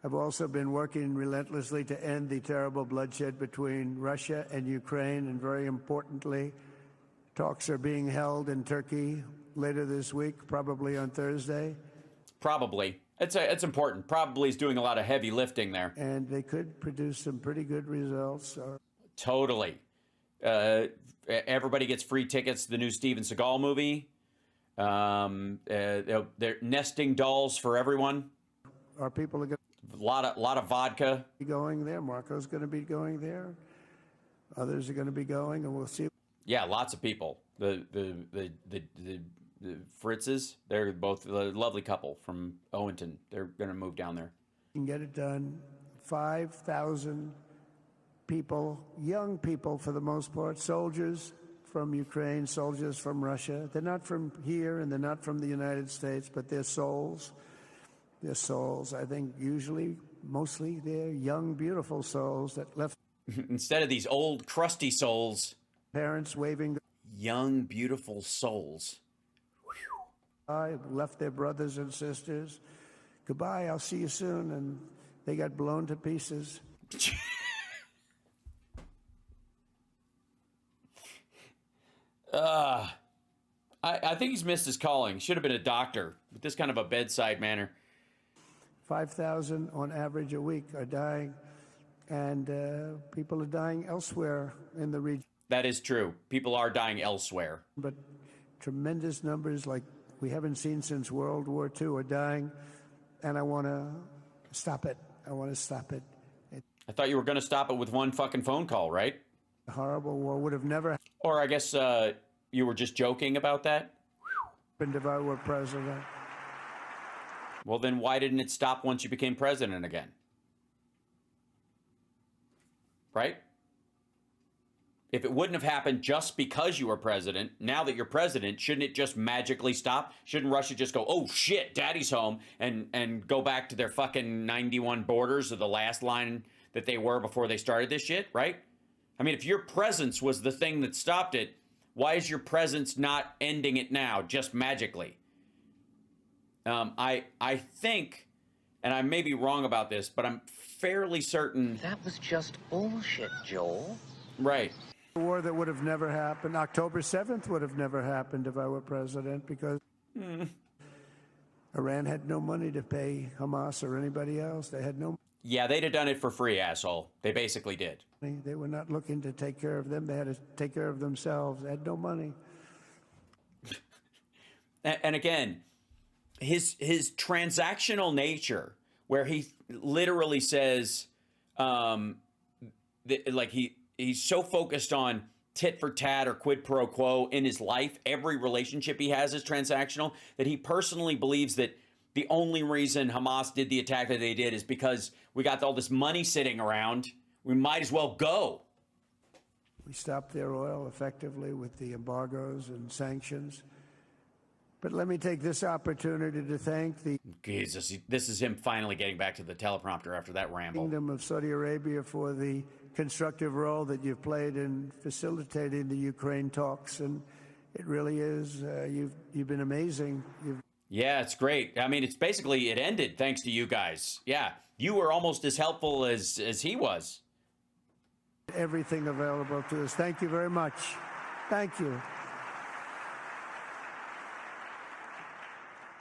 I've also been working relentlessly to end the terrible bloodshed between Russia and Ukraine, and very importantly, talks are being held in Turkey later this week, probably on Thursday. Probably. It's important. Probably is doing a lot of heavy lifting there. And they could produce some pretty good results. Totally. Everybody gets free tickets to the new Steven Seagal movie. They're nesting dolls for everyone. Our people are going A lot of vodka. to be going there. Marco's going to be going there. Others are going to be going, and we'll see. Yeah, lots of people. The Fritzes, they're both a lovely couple from Owenton. They're going to move down there. We can get it done. 5,000 people, young people for the most part, soldiers from Ukraine, soldiers from Russia. They're not from here and they're not from the United States, but they're souls. They're souls. I think usually, mostly, they're young, beautiful souls that left Instead of these old, crusty souls, parents waving young, beautiful souls. goodbye, left their brothers and sisters. Goodbye, I'll see you soon. And they got blown to pieces. I think he's missed his calling. Should have been a doctor with this kind of a bedside manner. 5,000 on average a week are dying, and people are dying elsewhere in the region. That is true. People are dying elsewhere. But tremendous numbers like we haven't seen since World War II are dying, and I want to stop it. I want to stop it. It's I thought you were going to stop it with one fucking phone call, right? a horrible war. Would have never Or I guess you were just joking about that? happened if I were president. Well, then why didn't it stop once you became president again? Right? If it wouldn't have happened just because you were president, now that you're president, shouldn't it just magically stop? Shouldn't Russia just go, oh shit, daddy's home, and go back to their fucking 91 borders, or the last line that they were before they started this shit, right? I mean, if your presence was the thing that stopped it, why is your presence not ending it now, just magically? I think, and I may be wrong about this, but I'm fairly certain. That was just bullshit, Joel. Right. A war that would have never happened. October 7th would have never happened if I were president, because Iran had no money to pay Hamas or anybody else. They had no Yeah, they'd have done it for free, asshole. They basically did. money. They were not looking to take care of them. They had to take care of themselves. They had no money. And again, his transactional nature, where he literally says, he's so focused on tit for tat or quid pro quo in his life, every relationship he has is transactional, that he personally believes that the only reason Hamas did the attack that they did is because we got all this money sitting around. We might as well go. We stopped their oil effectively with the embargoes and sanctions. But let me take this opportunity to thank the Jesus, this is him finally getting back to the teleprompter after that ramble. Kingdom of Saudi Arabia for the constructive role that you've played in facilitating the Ukraine talks. And it really is, you've been amazing. Yeah, it's great. I mean, it's basically, it ended thanks to you guys. Yeah, you were almost as helpful as he was. Everything available to us. Thank you very much. Thank you.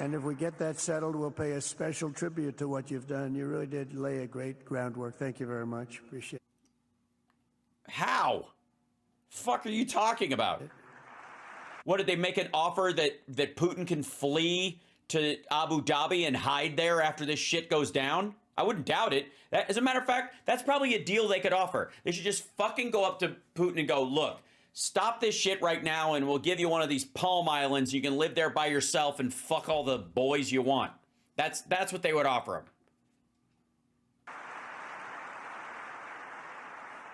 And if we get that settled, we'll pay a special tribute to what you've done. You really did lay a great groundwork. Thank you very much. Appreciate it. How? Fuck are you talking about? What, did they make an offer that Putin can flee to Abu Dhabi and hide there after this shit goes down? I wouldn't doubt it. As a matter of fact, that's probably a deal they could offer. They should just fucking go up to Putin and go, look, stop this shit right now and we'll give you one of these Palm Islands. You can live there by yourself and fuck all the boys you want. That's what they would offer him.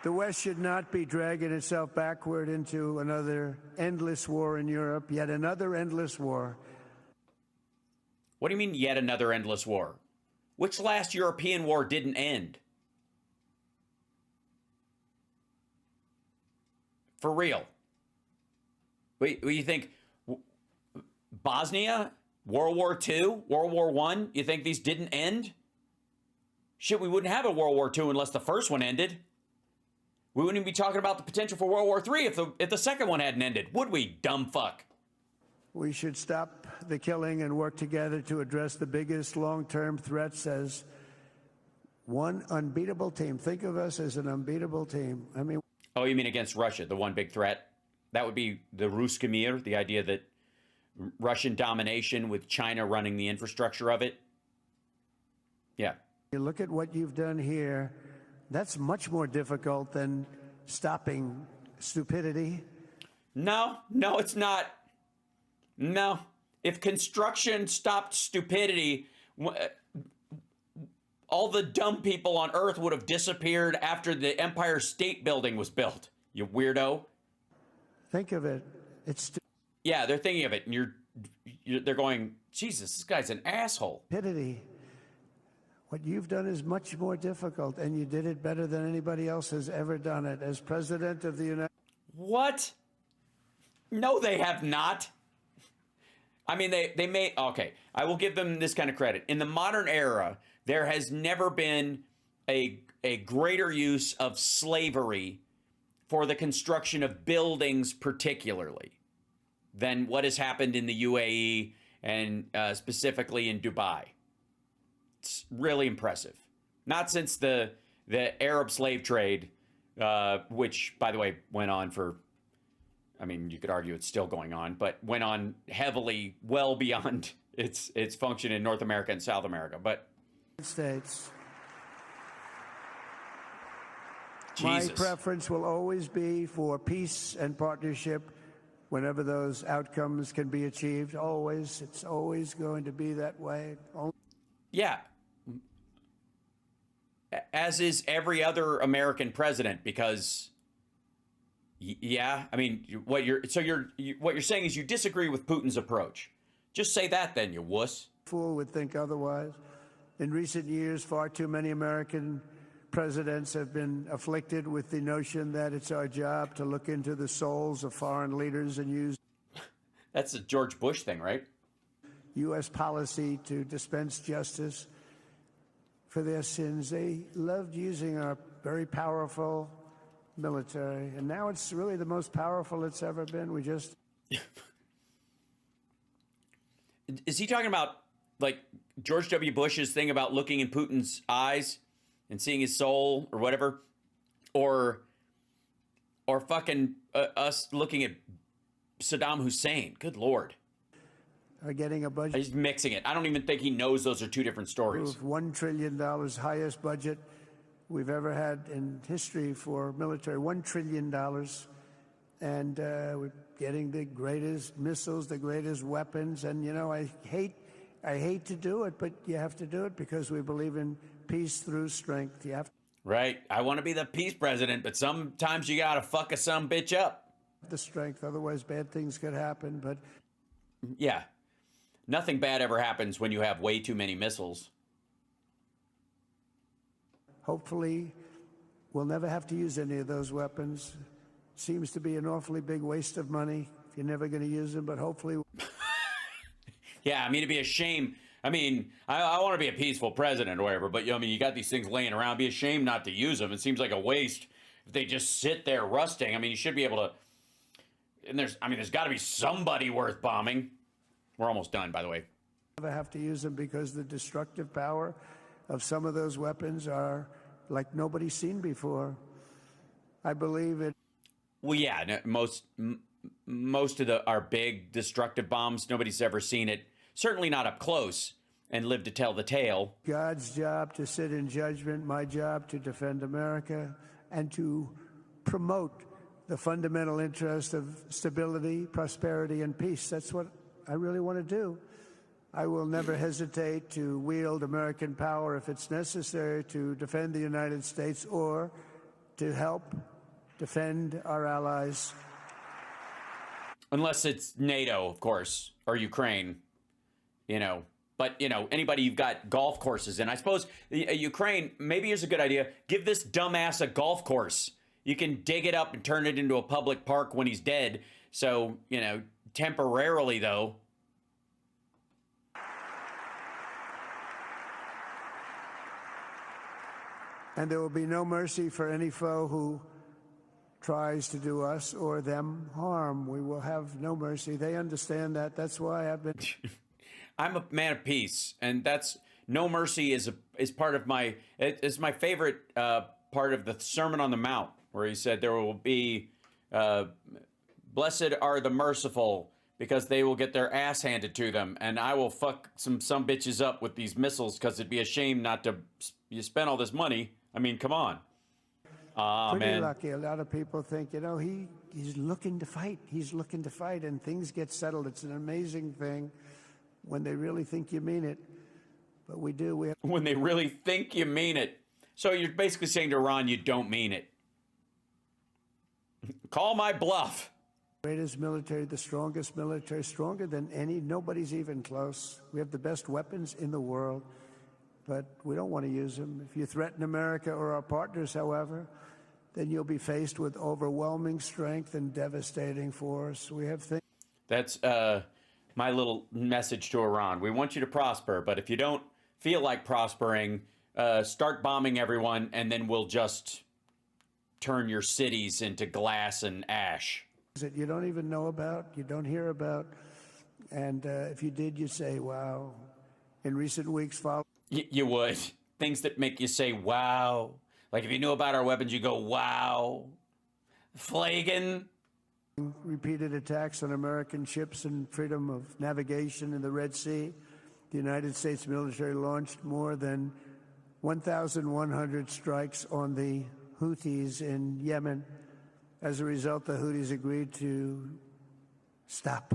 The West should not be dragging itself backward into another endless war in Europe, yet another endless war. What do you mean, yet another endless war? Which last European war didn't end? For real. What you think? Bosnia? World War II? World War I? You think these didn't end? Shit, we wouldn't have a World War II unless the first one ended. We wouldn't even be talking about the potential for World War III if the second one hadn't ended, would we, dumb fuck? We should stop the killing and work together to address the biggest long-term threats as one unbeatable team. Think of us as an unbeatable team. I mean... Oh, you mean against Russia, the one big threat? That would be the Ruski Mir, the idea that Russian domination with China running the infrastructure of it. Yeah. You look at what you've done here. That's much more difficult than stopping stupidity. No, it's not. No. If construction stopped stupidity, all the dumb people on Earth would have disappeared after the Empire State Building was built. You weirdo. Think of it. Yeah, they're thinking of it, and they're going, Jesus, this guy's an asshole. Stupidity. What you've done is much more difficult, and you did it better than anybody else has ever done it. As President of the United... What? No, they have not. I mean, they may... Okay, I will give them this kind of credit. In the modern era, there has never been a greater use of slavery for the construction of buildings particularly than what has happened in the UAE and specifically in Dubai. It's really impressive. Not since the Arab slave trade, which, by the way, went on for, I mean, you could argue it's still going on, but went on heavily, well beyond its function in North America and South America. But States. Jesus. My preference will always be for peace and partnership whenever those outcomes can be achieved. Always. It's always going to be that way. Yeah. As is every other American president, because, yeah, I mean, what you're saying is you disagree with Putin's approach. Just say that then, you wuss. Fool would think otherwise. In recent years, far too many American presidents have been afflicted with the notion that it's our job to look into the souls of foreign leaders and use... That's a George Bush thing, right? U.S. policy to dispense justice for their sins. They loved using our very powerful military, and now it's really the most powerful it's ever been. We just... Is he talking about, like, George W. Bush's thing about looking in Putin's eyes and seeing his soul or whatever? Or fucking us looking at Saddam Hussein? Good Lord. Are getting a budget. He's mixing it. I don't even think he knows those are two different stories. $1 trillion, highest budget we've ever had in history for military. $1 trillion. And we're getting the greatest missiles, the greatest weapons. And, you know, I hate to do it, but you have to do it because we believe in peace through strength. You have to. Right. I want to be the peace president, but sometimes you got to fuck a some bitch up. The strength. Otherwise, bad things could happen. But yeah. Nothing bad ever happens when you have way too many missiles. Hopefully, we'll never have to use any of those weapons. Seems to be an awfully big waste of money if you're never going to use them, but hopefully... Yeah, I mean, it'd be a shame. I mean, I want to be a peaceful president or whatever, but I mean, you got these things laying around. It'd be a shame not to use them. It seems like a waste if they just sit there rusting. I mean, you should be able to. And there's got to be somebody worth bombing. We're almost done, by the way. Never have to use them because the destructive power of some of those weapons are like nobody's seen before. I believe it. Well, yeah, most of our big destructive bombs, nobody's ever seen it. Certainly not up close and live to tell the tale. God's job to sit in judgment, my job to defend America and to promote the fundamental interest of stability, prosperity, and peace. That's what I really want to do. I will never hesitate to wield American power if it's necessary to defend the United States or to help defend our allies. Unless it's NATO, of course, or Ukraine, But, anybody you've got golf courses in. I suppose Ukraine, maybe is a good idea. Give this dumbass a golf course. You can dig it up and turn it into a public park when he's dead. So, temporarily, though. And there will be no mercy for any foe who tries to do us or them harm. We will have no mercy. They understand that. That's why I've been... I'm a man of peace, and that's no mercy is part of my... It's my favorite part of the Sermon on the Mount, where he said there will be... blessed are the merciful, because they will get their ass handed to them, and I will fuck some bitches up with these missiles, because it'd be a shame not to... You spend all this money. I mean, come on. Pretty lucky. A lot of people think, he's looking to fight. He's looking to fight, and things get settled. It's an amazing thing when they really think you mean it. But we do. When they really think you mean it. So you're basically saying to Iran, you don't mean it. Call my bluff. Greatest military, the strongest military, stronger than any. Nobody's even close. We have the best weapons in the world, but we don't want to use them. If you threaten America or our partners, however, then you'll be faced with overwhelming strength and devastating force. We have things. That's my little message to Iran. We want you to prosper, but if you don't feel like prospering, start bombing everyone, and then we'll just turn your cities into glass and ash. That you don't even know about, you don't hear about, and if you did, you'd say, wow. In recent weeks, you would. Things that make you say, wow. Like if you knew about our weapons, you go, wow. Flagging. Repeated attacks on American ships and freedom of navigation in the Red Sea. The United States military launched more than 1,100 strikes on the Houthis in Yemen. As a result, the Houthis agreed to stop.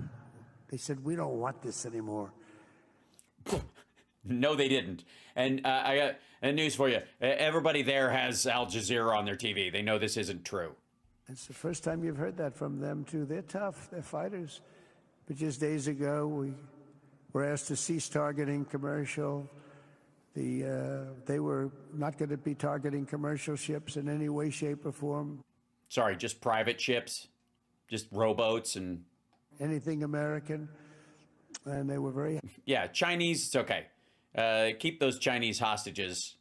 They said, we don't want this anymore. No, they didn't. And I got news for you. Everybody there has Al Jazeera on their TV. They know this isn't true. It's the first time you've heard that from them, too. They're tough. They're fighters. But just days ago, we were asked to cease targeting commercial. They were not going to be targeting commercial ships in any way, shape, or form. Sorry, just private ships? Just rowboats and... Anything American. And they were very... Yeah, Chinese, it's okay. Keep those Chinese hostages.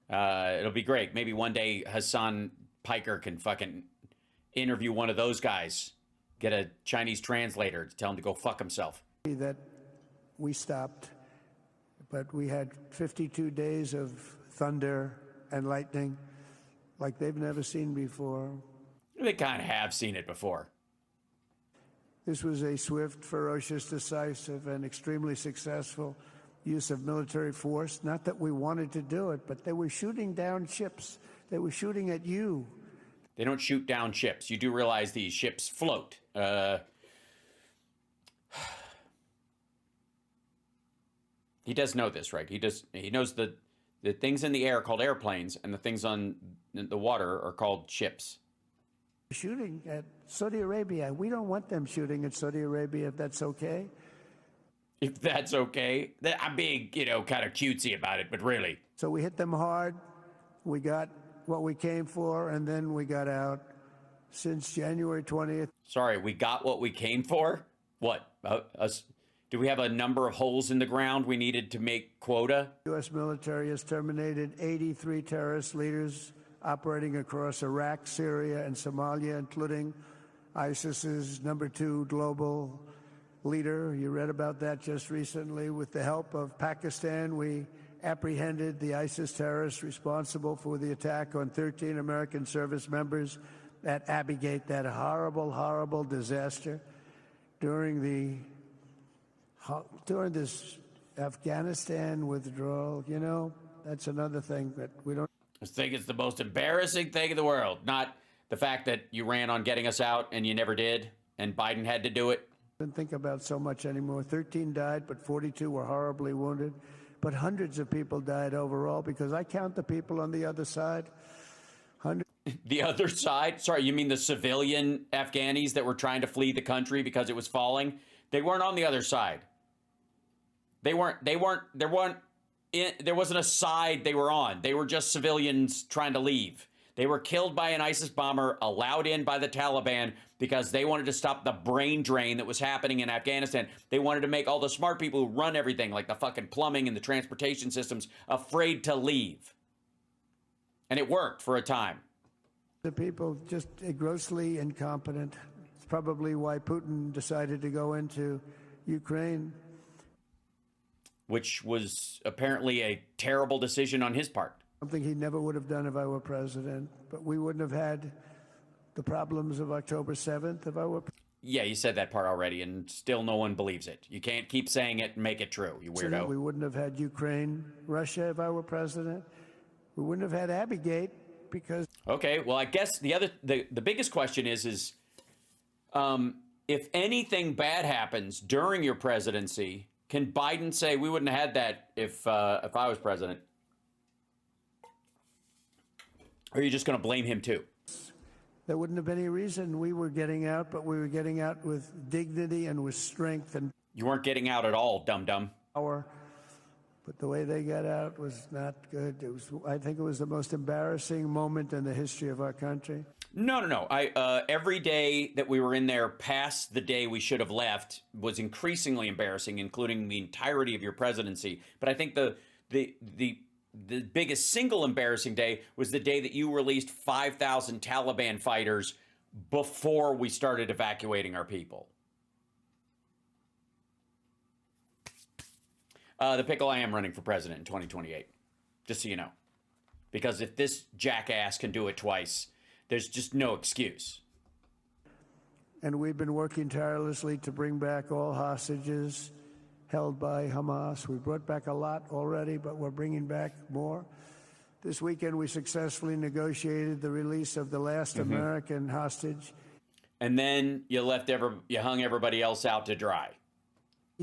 It'll be great. Maybe one day Hassan Piker can fucking interview one of those guys. Get a Chinese translator to tell him to go fuck himself. That we stopped, but we had 52 days of thunder and lightning like they've never seen before. They kind of have seen it before. This was a swift, ferocious, decisive, and extremely successful use of military force. Not that we wanted to do it, but they were shooting down ships. They were shooting at you. They don't shoot down ships. You do realize these ships float. He does know this, right? He knows the things in the air called airplanes, and the things on the water are called ships. Shooting at Saudi Arabia. We don't want them shooting at Saudi Arabia, if that's okay. If that's okay. I'm being, kind of cutesy about it, but really. So we hit them hard. We got what we came for, and then we got out. Since January 20th. Sorry, we got what we came for? What? Us Do we have a number of holes in the ground we needed to make quota? U.S. military has terminated 83 terrorist leaders operating across Iraq, Syria, and Somalia, including ISIS's #2 global leader. You read about that just recently. With the help of Pakistan, we apprehended the ISIS terrorists responsible for the attack on 13 American service members at Abbey Gate, that horrible, horrible disaster during this Afghanistan withdrawal. You know, that's another thing that we don't I think it's the most embarrassing thing in the world. Not the fact that you ran on getting us out and you never did, and Biden had to do it. think about so much anymore. 13 died, but 42 were horribly wounded. But hundreds of people died overall, because I count the people on the other side. The other side? Sorry, you mean the civilian Afghanis that were trying to flee the country because it was falling? They weren't on the other side. There wasn't a side they were on. They were just civilians trying to leave. They were killed by an ISIS bomber, allowed in by the Taliban because they wanted to stop the brain drain that was happening in Afghanistan. They wanted to make all the smart people who run everything, like the fucking plumbing and the transportation systems, afraid to leave. And it worked for a time. The people just grossly incompetent. It's probably why Putin decided to go into Ukraine. Which was apparently a terrible decision on his part. Something he never would have done if I were president. But we wouldn't have had the problems of October 7th if I were president. Yeah, you said that part already, and still no one believes it. You can't keep saying it and make it true, you weirdo. We wouldn't have had Ukraine, Russia if I were president. We wouldn't have had Abbey Gate because... Okay, well, I guess the biggest question is if anything bad happens during your presidency, can Biden say we wouldn't have had that if I was president? Or are you just going to blame him too? There wouldn't have been any reason we were getting out, but we were getting out with dignity and with strength and You weren't getting out at all, dum-dum. power. But the way they got out was not good. I think it was the most embarrassing moment in the history of our country. No. Every day that we were in there past the day we should have left was increasingly embarrassing, including the entirety of your presidency. But I think the biggest single embarrassing day was the day that you released 5,000 Taliban fighters before we started evacuating our people. The pickle, I am running for president in 2028, just so you know. Because if this jackass can do it twice, there's just no excuse. And we've been working tirelessly to bring back all hostages held by Hamas. We brought back a lot already, but we're bringing back more. This weekend, we successfully negotiated the release of the last American hostage. And then you hung everybody else out to dry.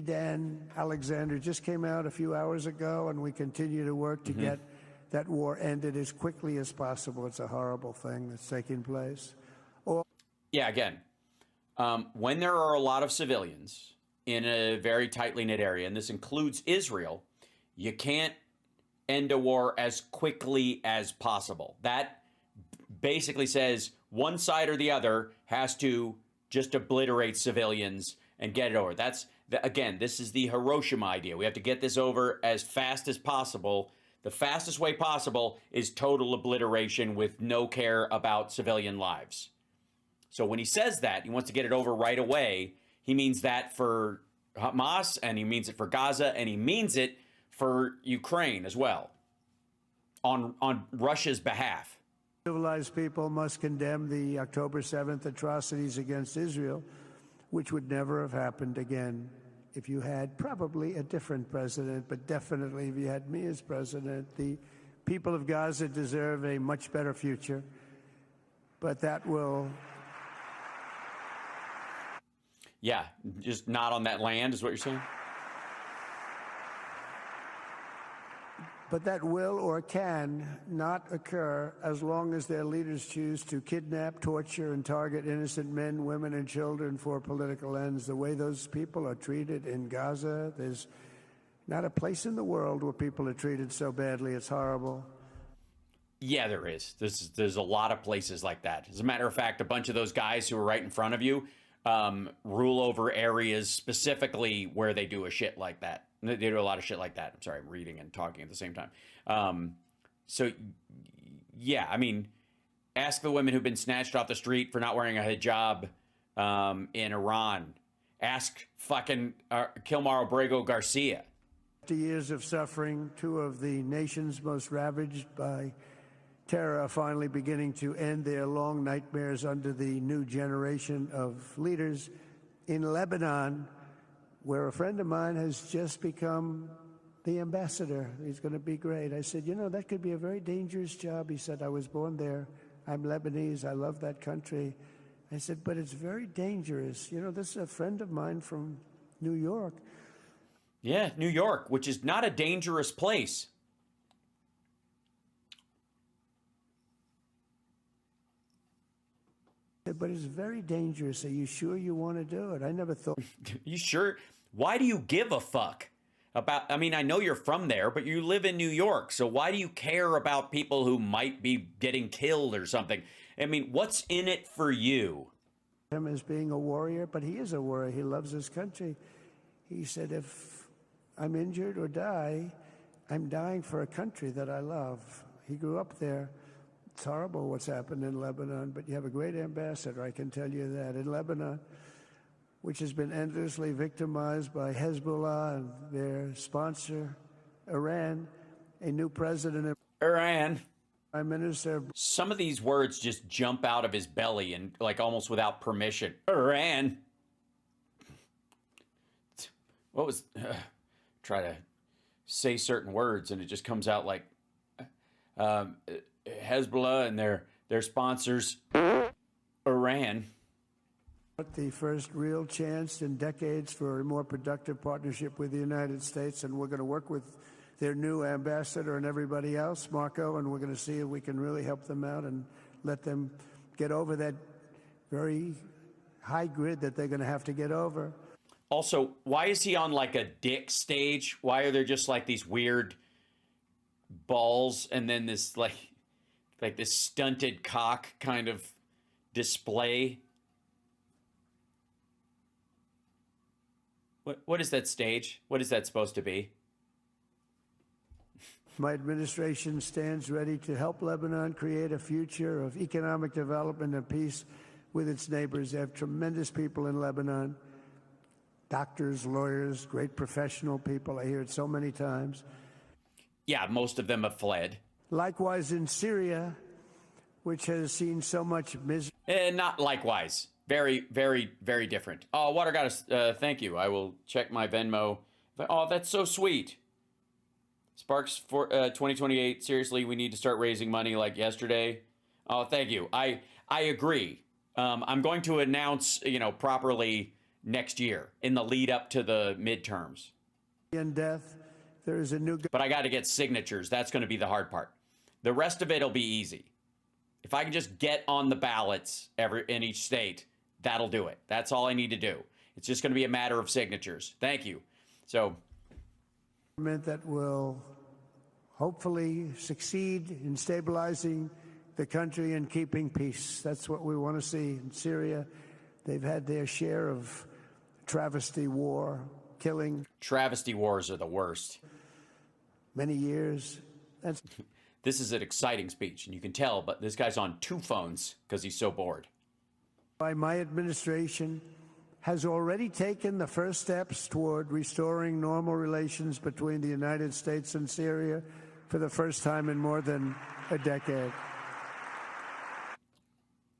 Dan Alexander just came out a few hours ago, and we continue to work to get that war ended as quickly as possible. It's a horrible thing that's taking place. Yeah, again, when there are a lot of civilians in a very tightly knit area, and this includes Israel, you can't end a war as quickly as possible. That basically says one side or the other has to just obliterate civilians and get it over. Again, this is the Hiroshima idea. We have to get this over as fast as possible. The fastest way possible is total obliteration with no care about civilian lives. So when he says that, he wants to get it over right away, he means that for Hamas, and he means it for Gaza, and he means it for Ukraine as well, on Russia's behalf. Civilized people must condemn the October 7th atrocities against Israel, which would never have happened again if you had probably a different president, but definitely if you had me as president. The people of Gaza deserve a much better future, but that will... Yeah, just not on that land is what you're saying? But that will or can not occur as long as their leaders choose to kidnap, torture, and target innocent men, women, and children for political ends. The way those people are treated in Gaza, there's not a place in the world where people are treated so badly. It's horrible. Yeah, there is. There's a lot of places like that. As a matter of fact, a bunch of those guys who are right in front of you rule over areas specifically where they do a shit like that. They do a lot of shit like that. I'm sorry, I'm reading and talking at the same time. So, yeah, I mean, ask the women who've been snatched off the street for not wearing a hijab in Iran. Ask fucking Kilmar Abrego Garcia. After years of suffering, two of the nations most ravaged by terror are finally beginning to end their long nightmares under the new generation of leaders. In Lebanon, where a friend of mine has just become the ambassador. He's going to be great. I said, you know, that could be a very dangerous job. He said, I was born there. I'm Lebanese. I love that country. I said, but it's very dangerous. You know, this is a friend of mine from New York. Yeah, New York, which is not a dangerous place. But it's very dangerous. Are you sure you want to do it? I never thought. You sure? Why do you give a fuck about? I mean, I know you're from there, but you live in New York. So why do you care about people who might be getting killed or something? I mean, what's in it for you? Him as being a warrior, but he is a warrior. He loves his country. He said, if I'm injured or die, I'm dying for a country that I love. He grew up there. It's horrible what's happened in Lebanon, but you have a great ambassador, I can tell you that. In Lebanon, which has been endlessly victimized by Hezbollah and their sponsor, Iran, a new president. Iran. Prime Minister. Some of these words just jump out of his belly and like almost without permission. Iran. What was... try to say certain words and it just comes out like... Hezbollah and their sponsors, Iran. The first real chance in decades for a more productive partnership with the United States, and we're going to work with their new ambassador and everybody else, Marco, and we're going to see if we can really help them out and let them get over that very high grid that they're going to have to get over. Also, why is he on like a dick stage? Why are there just like these weird balls and then this like this stunted cock kind of display? What is that stage? What is that supposed to be? My administration stands ready to help Lebanon create a future of economic development and peace with its neighbors. They have tremendous people in Lebanon. Doctors, lawyers, great professional people. I hear it so many times. Yeah, most of them have fled. Likewise in Syria, which has seen so much misery. Not likewise. Very, very, very different. Oh, Water Goddess, thank you. I will check my Venmo. Oh, that's so sweet. Sparks for 2028. Seriously, we need to start raising money like yesterday. Oh, thank you. I agree. I'm going to announce, properly next year in the lead up to the midterms. In death, there is a new. But I got to get signatures. That's going to be the hard part. The rest of it'll be easy. If I can just get on the ballots in each state, that'll do it. That's all I need to do. It's just going to be a matter of signatures. Thank you. So, that will hopefully succeed in stabilizing the country and keeping peace. That's what we want to see in Syria. They've had their share of travesty war, killing. Travesty wars are the worst. Many years. That's. This is an exciting speech, and you can tell, but this guy's on 2 phones because he's so bored. By my administration has already taken the first steps toward restoring normal relations between the United States and Syria for the first time in more than a decade.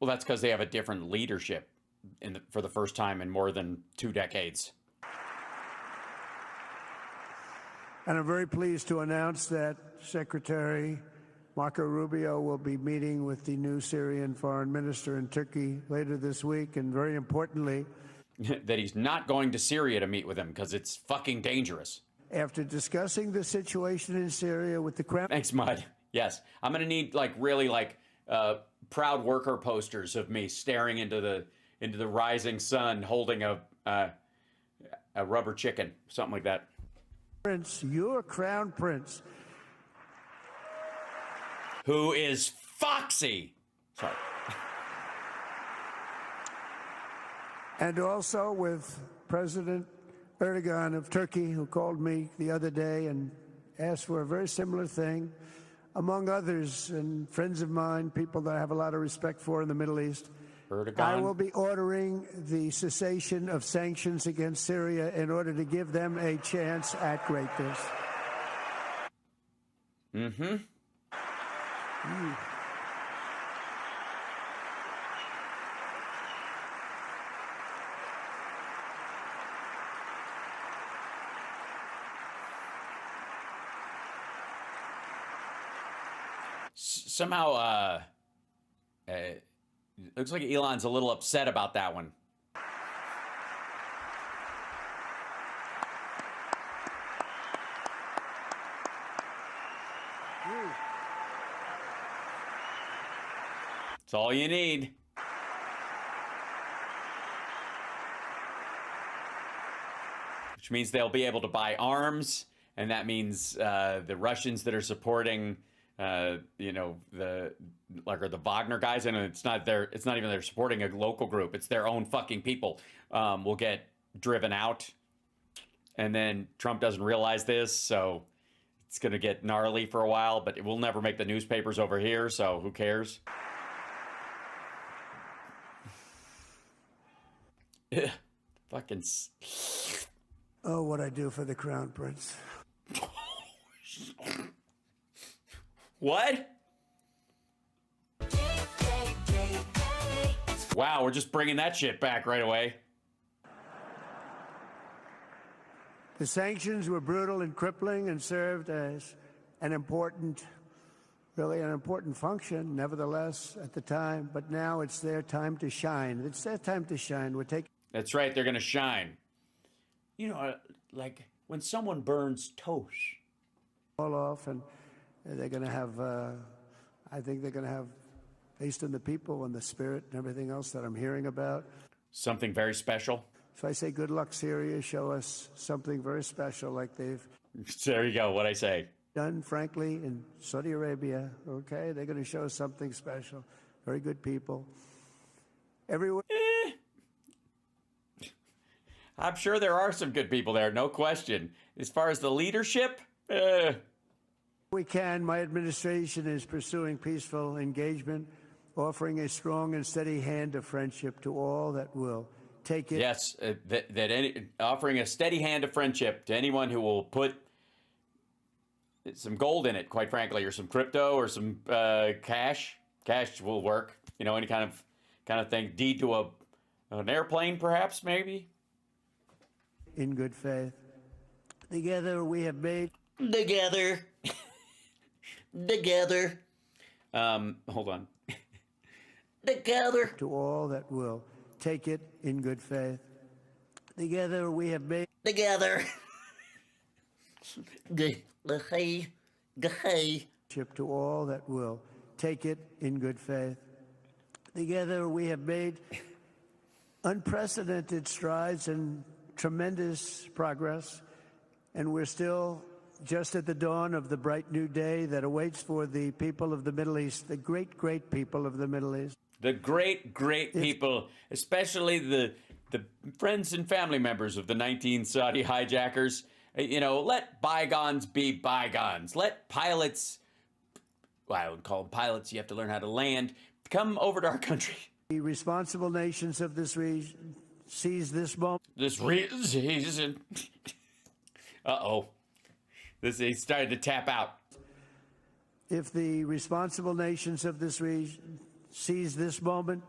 Well, that's because they have a different leadership for the first time in more than 2 decades. And I'm very pleased to announce that Secretary Marco Rubio will be meeting with the new Syrian foreign minister in Turkey later this week, and very importantly... that he's not going to Syria to meet with him because it's fucking dangerous. After discussing the situation in Syria with the Kremlin... Thanks, Mud. Yes. I'm going to need, really proud worker posters of me staring into the rising sun holding a rubber chicken, something like that. Prince, your crown prince... who is Foxy. Sorry. And also with President Erdogan of Turkey, who called me the other day and asked for a very similar thing, among others, and friends of mine, people that I have a lot of respect for in the Middle East. Erdogan. I will be ordering the cessation of sanctions against Syria in order to give them a chance at greatness. Mm-hmm. Somehow, looks like Elon's a little upset about that one. It's all you need. Which means they'll be able to buy arms, and that means the Russians that are supporting, you know, the Wagner guys, and it's not even they're supporting a local group; it's their own fucking people. Will get driven out, and then Trump doesn't realize this, so it's gonna get gnarly for a while. But it will never make the newspapers over here, so who cares? Fucking. Oh, what I do for the Crown Prince. What? Wow, we're just bringing that shit back right away. The sanctions were brutal and crippling and served as an important, really an important function, nevertheless, at the time. But now it's their time to shine. It's their time to shine. We're taking. That's right, they're gonna shine. You know, like when someone burns toast. All off, and they're going to have, I think they're going to have, based on the people and the spirit and everything else that I'm hearing about. Something very special. So I say, good luck, Syria. Show us something very special like they've There you go, what I say. done, frankly, in Saudi Arabia. Okay? They're going to show us something special. Very good people. Everywhere. I'm sure there are some good people there, no question. As far as the leadership, We can. My administration is pursuing peaceful engagement, offering a strong and steady hand of friendship to all that will take it. yes, offering a steady hand of friendship to anyone who will put some gold in it, quite frankly, or some crypto, or some cash. Cash will work. You know, any kind of thing. Deed to an airplane, perhaps, maybe. In good faith. Together we have made. Together. Together. Hold on. Together. To all that will take it in good faith. Together we have made. Together. To all that will take it in good faith. Together we have made unprecedented strides and tremendous progress, and we're still just at the dawn of the bright new day that awaits for the people of the Middle East, the great, great people of the Middle East. The great, great people, especially the friends and family members of the 19 Saudi hijackers. You know, let bygones be bygones. Let pilots, well, I would call them pilots, you have to learn how to land, come over to our country. The responsible nations of this region seize this moment. This reason. Uh-oh. He started to tap out. If the responsible nations of this region seize this moment.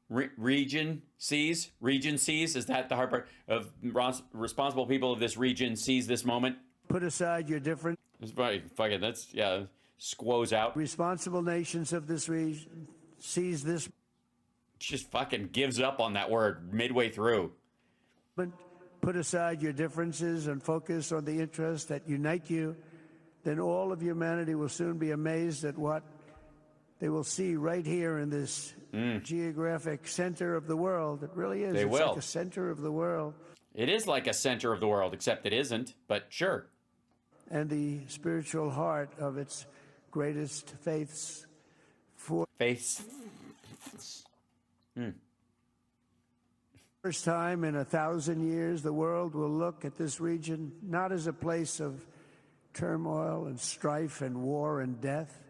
Region sees? Is that the hard part? Of responsible people of this region seize this moment? Put aside your different. Fuck it, that's, yeah, squoze out. Responsible nations of this region seize this. Just fucking gives up on that word midway through. Put aside your differences and focus on the interests that unite you, then all of humanity will soon be amazed at what they will see right here in this geographic center of the world. It really is. It's like a center of the world. It is like a center of the world, except it isn't, but sure. And the spiritual heart of its greatest faiths. First time in 1,000 years, the world will look at this region not as a place of turmoil and strife and war and death,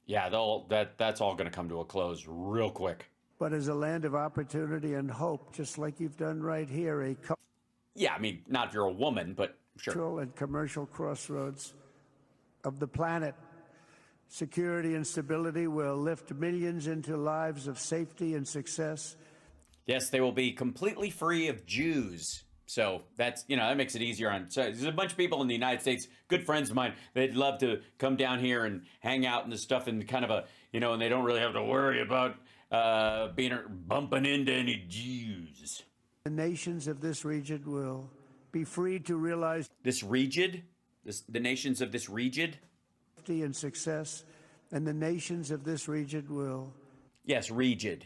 Yeah, that's all going to come to a close real quick. but as a land of opportunity and hope, just like you've done right here, a Yeah, I mean, not if you're a woman, but sure. cultural and commercial crossroads of the planet. Security and stability will lift millions into lives of safety and success. Yes, they will be completely free of Jews. So that's, that makes it easier on. So there's a bunch of people in the United States, good friends of mine, they'd love to come down here and hang out and this stuff in kind of a, and they don't really have to worry about bumping into any Jews. The nations of this region will be free to realize This region? The nations of this region? safety and success, and the nations of this region will Yes, region.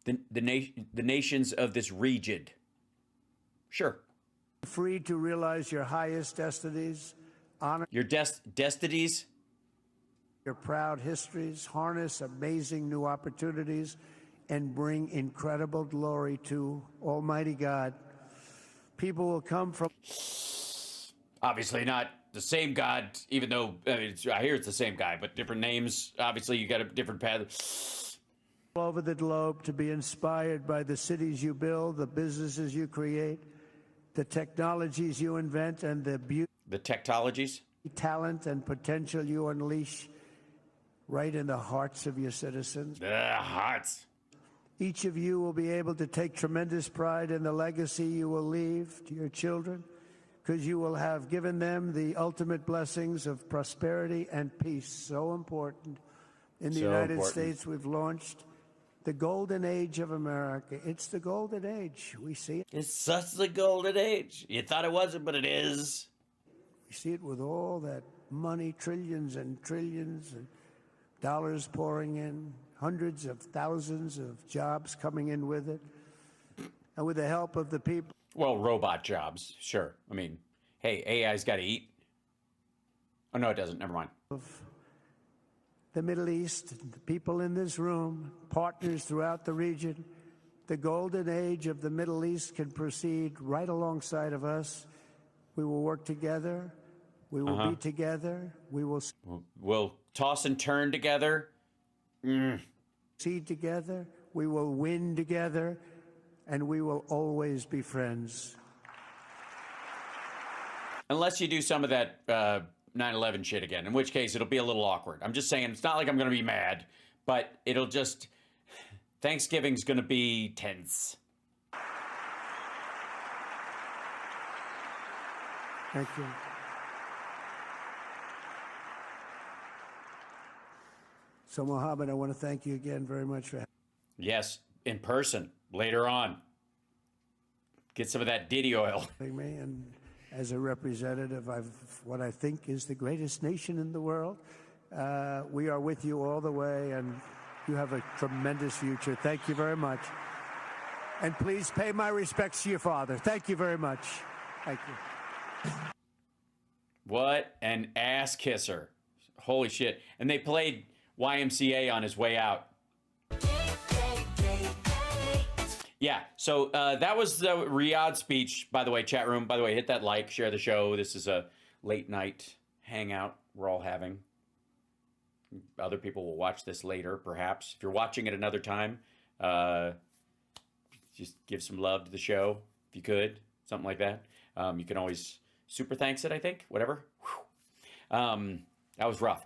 The nations of this region. Sure. be free to realize your highest destinies, honor Your destinies. your proud histories, harness amazing new opportunities, and bring incredible glory to Almighty God. People will come from Obviously not the same God, even though I hear it's the same guy, but different names. Obviously, you got a different path. all over the globe to be inspired by the cities you build, the businesses you create, the technologies you invent, and the beauty, The technologies. talent, and potential you unleash right in the hearts of your citizens. Hearts. Each of you will be able to take tremendous pride in the legacy you will leave to your children, because you will have given them the ultimate blessings of prosperity and peace. So important. In the So United important. States, we've launched the golden age of America. It's the golden age. We see it. It's such the golden age. You thought it wasn't, but it is. We see it with all that money, trillions and trillions of dollars pouring in, hundreds of thousands of jobs coming in with it, and with the help of the people. Well, robot jobs, sure. I mean, hey, AI's got to eat. Oh, no, it doesn't. Never mind. The Middle East, the people in this room, partners throughout the region, the golden age of the Middle East can proceed right alongside of us. We will work together. We will be together. We will We'll toss and turn together. succeed together. We will win together. And we will always be friends. Unless you do some of that 9/11 shit again, in which case it'll be a little awkward. I'm just saying, it's not like I'm going to be mad, but it'll just... Thanksgiving's going to be tense. Thank you. So, Mohammed, I want to thank you again very much for Yes, in person, later on. Get some of that Diddy oil. having me. And as a representative of what I think is the greatest nation in the world, we are with you all the way, and you have a tremendous future. Thank you very much. And please pay my respects to your father. Thank you very much. Thank you. What an ass kisser. Holy shit. And they played YMCA on his way out. Yeah, so that was the Riyadh speech, by the way, chat room. By the way, hit that like, share the show. This is a late night hangout we're all having. Other people will watch this later, perhaps. If you're watching it another time, just give some love to the show, if you could, something like that. You can always super thanks it, I think, whatever. That was rough.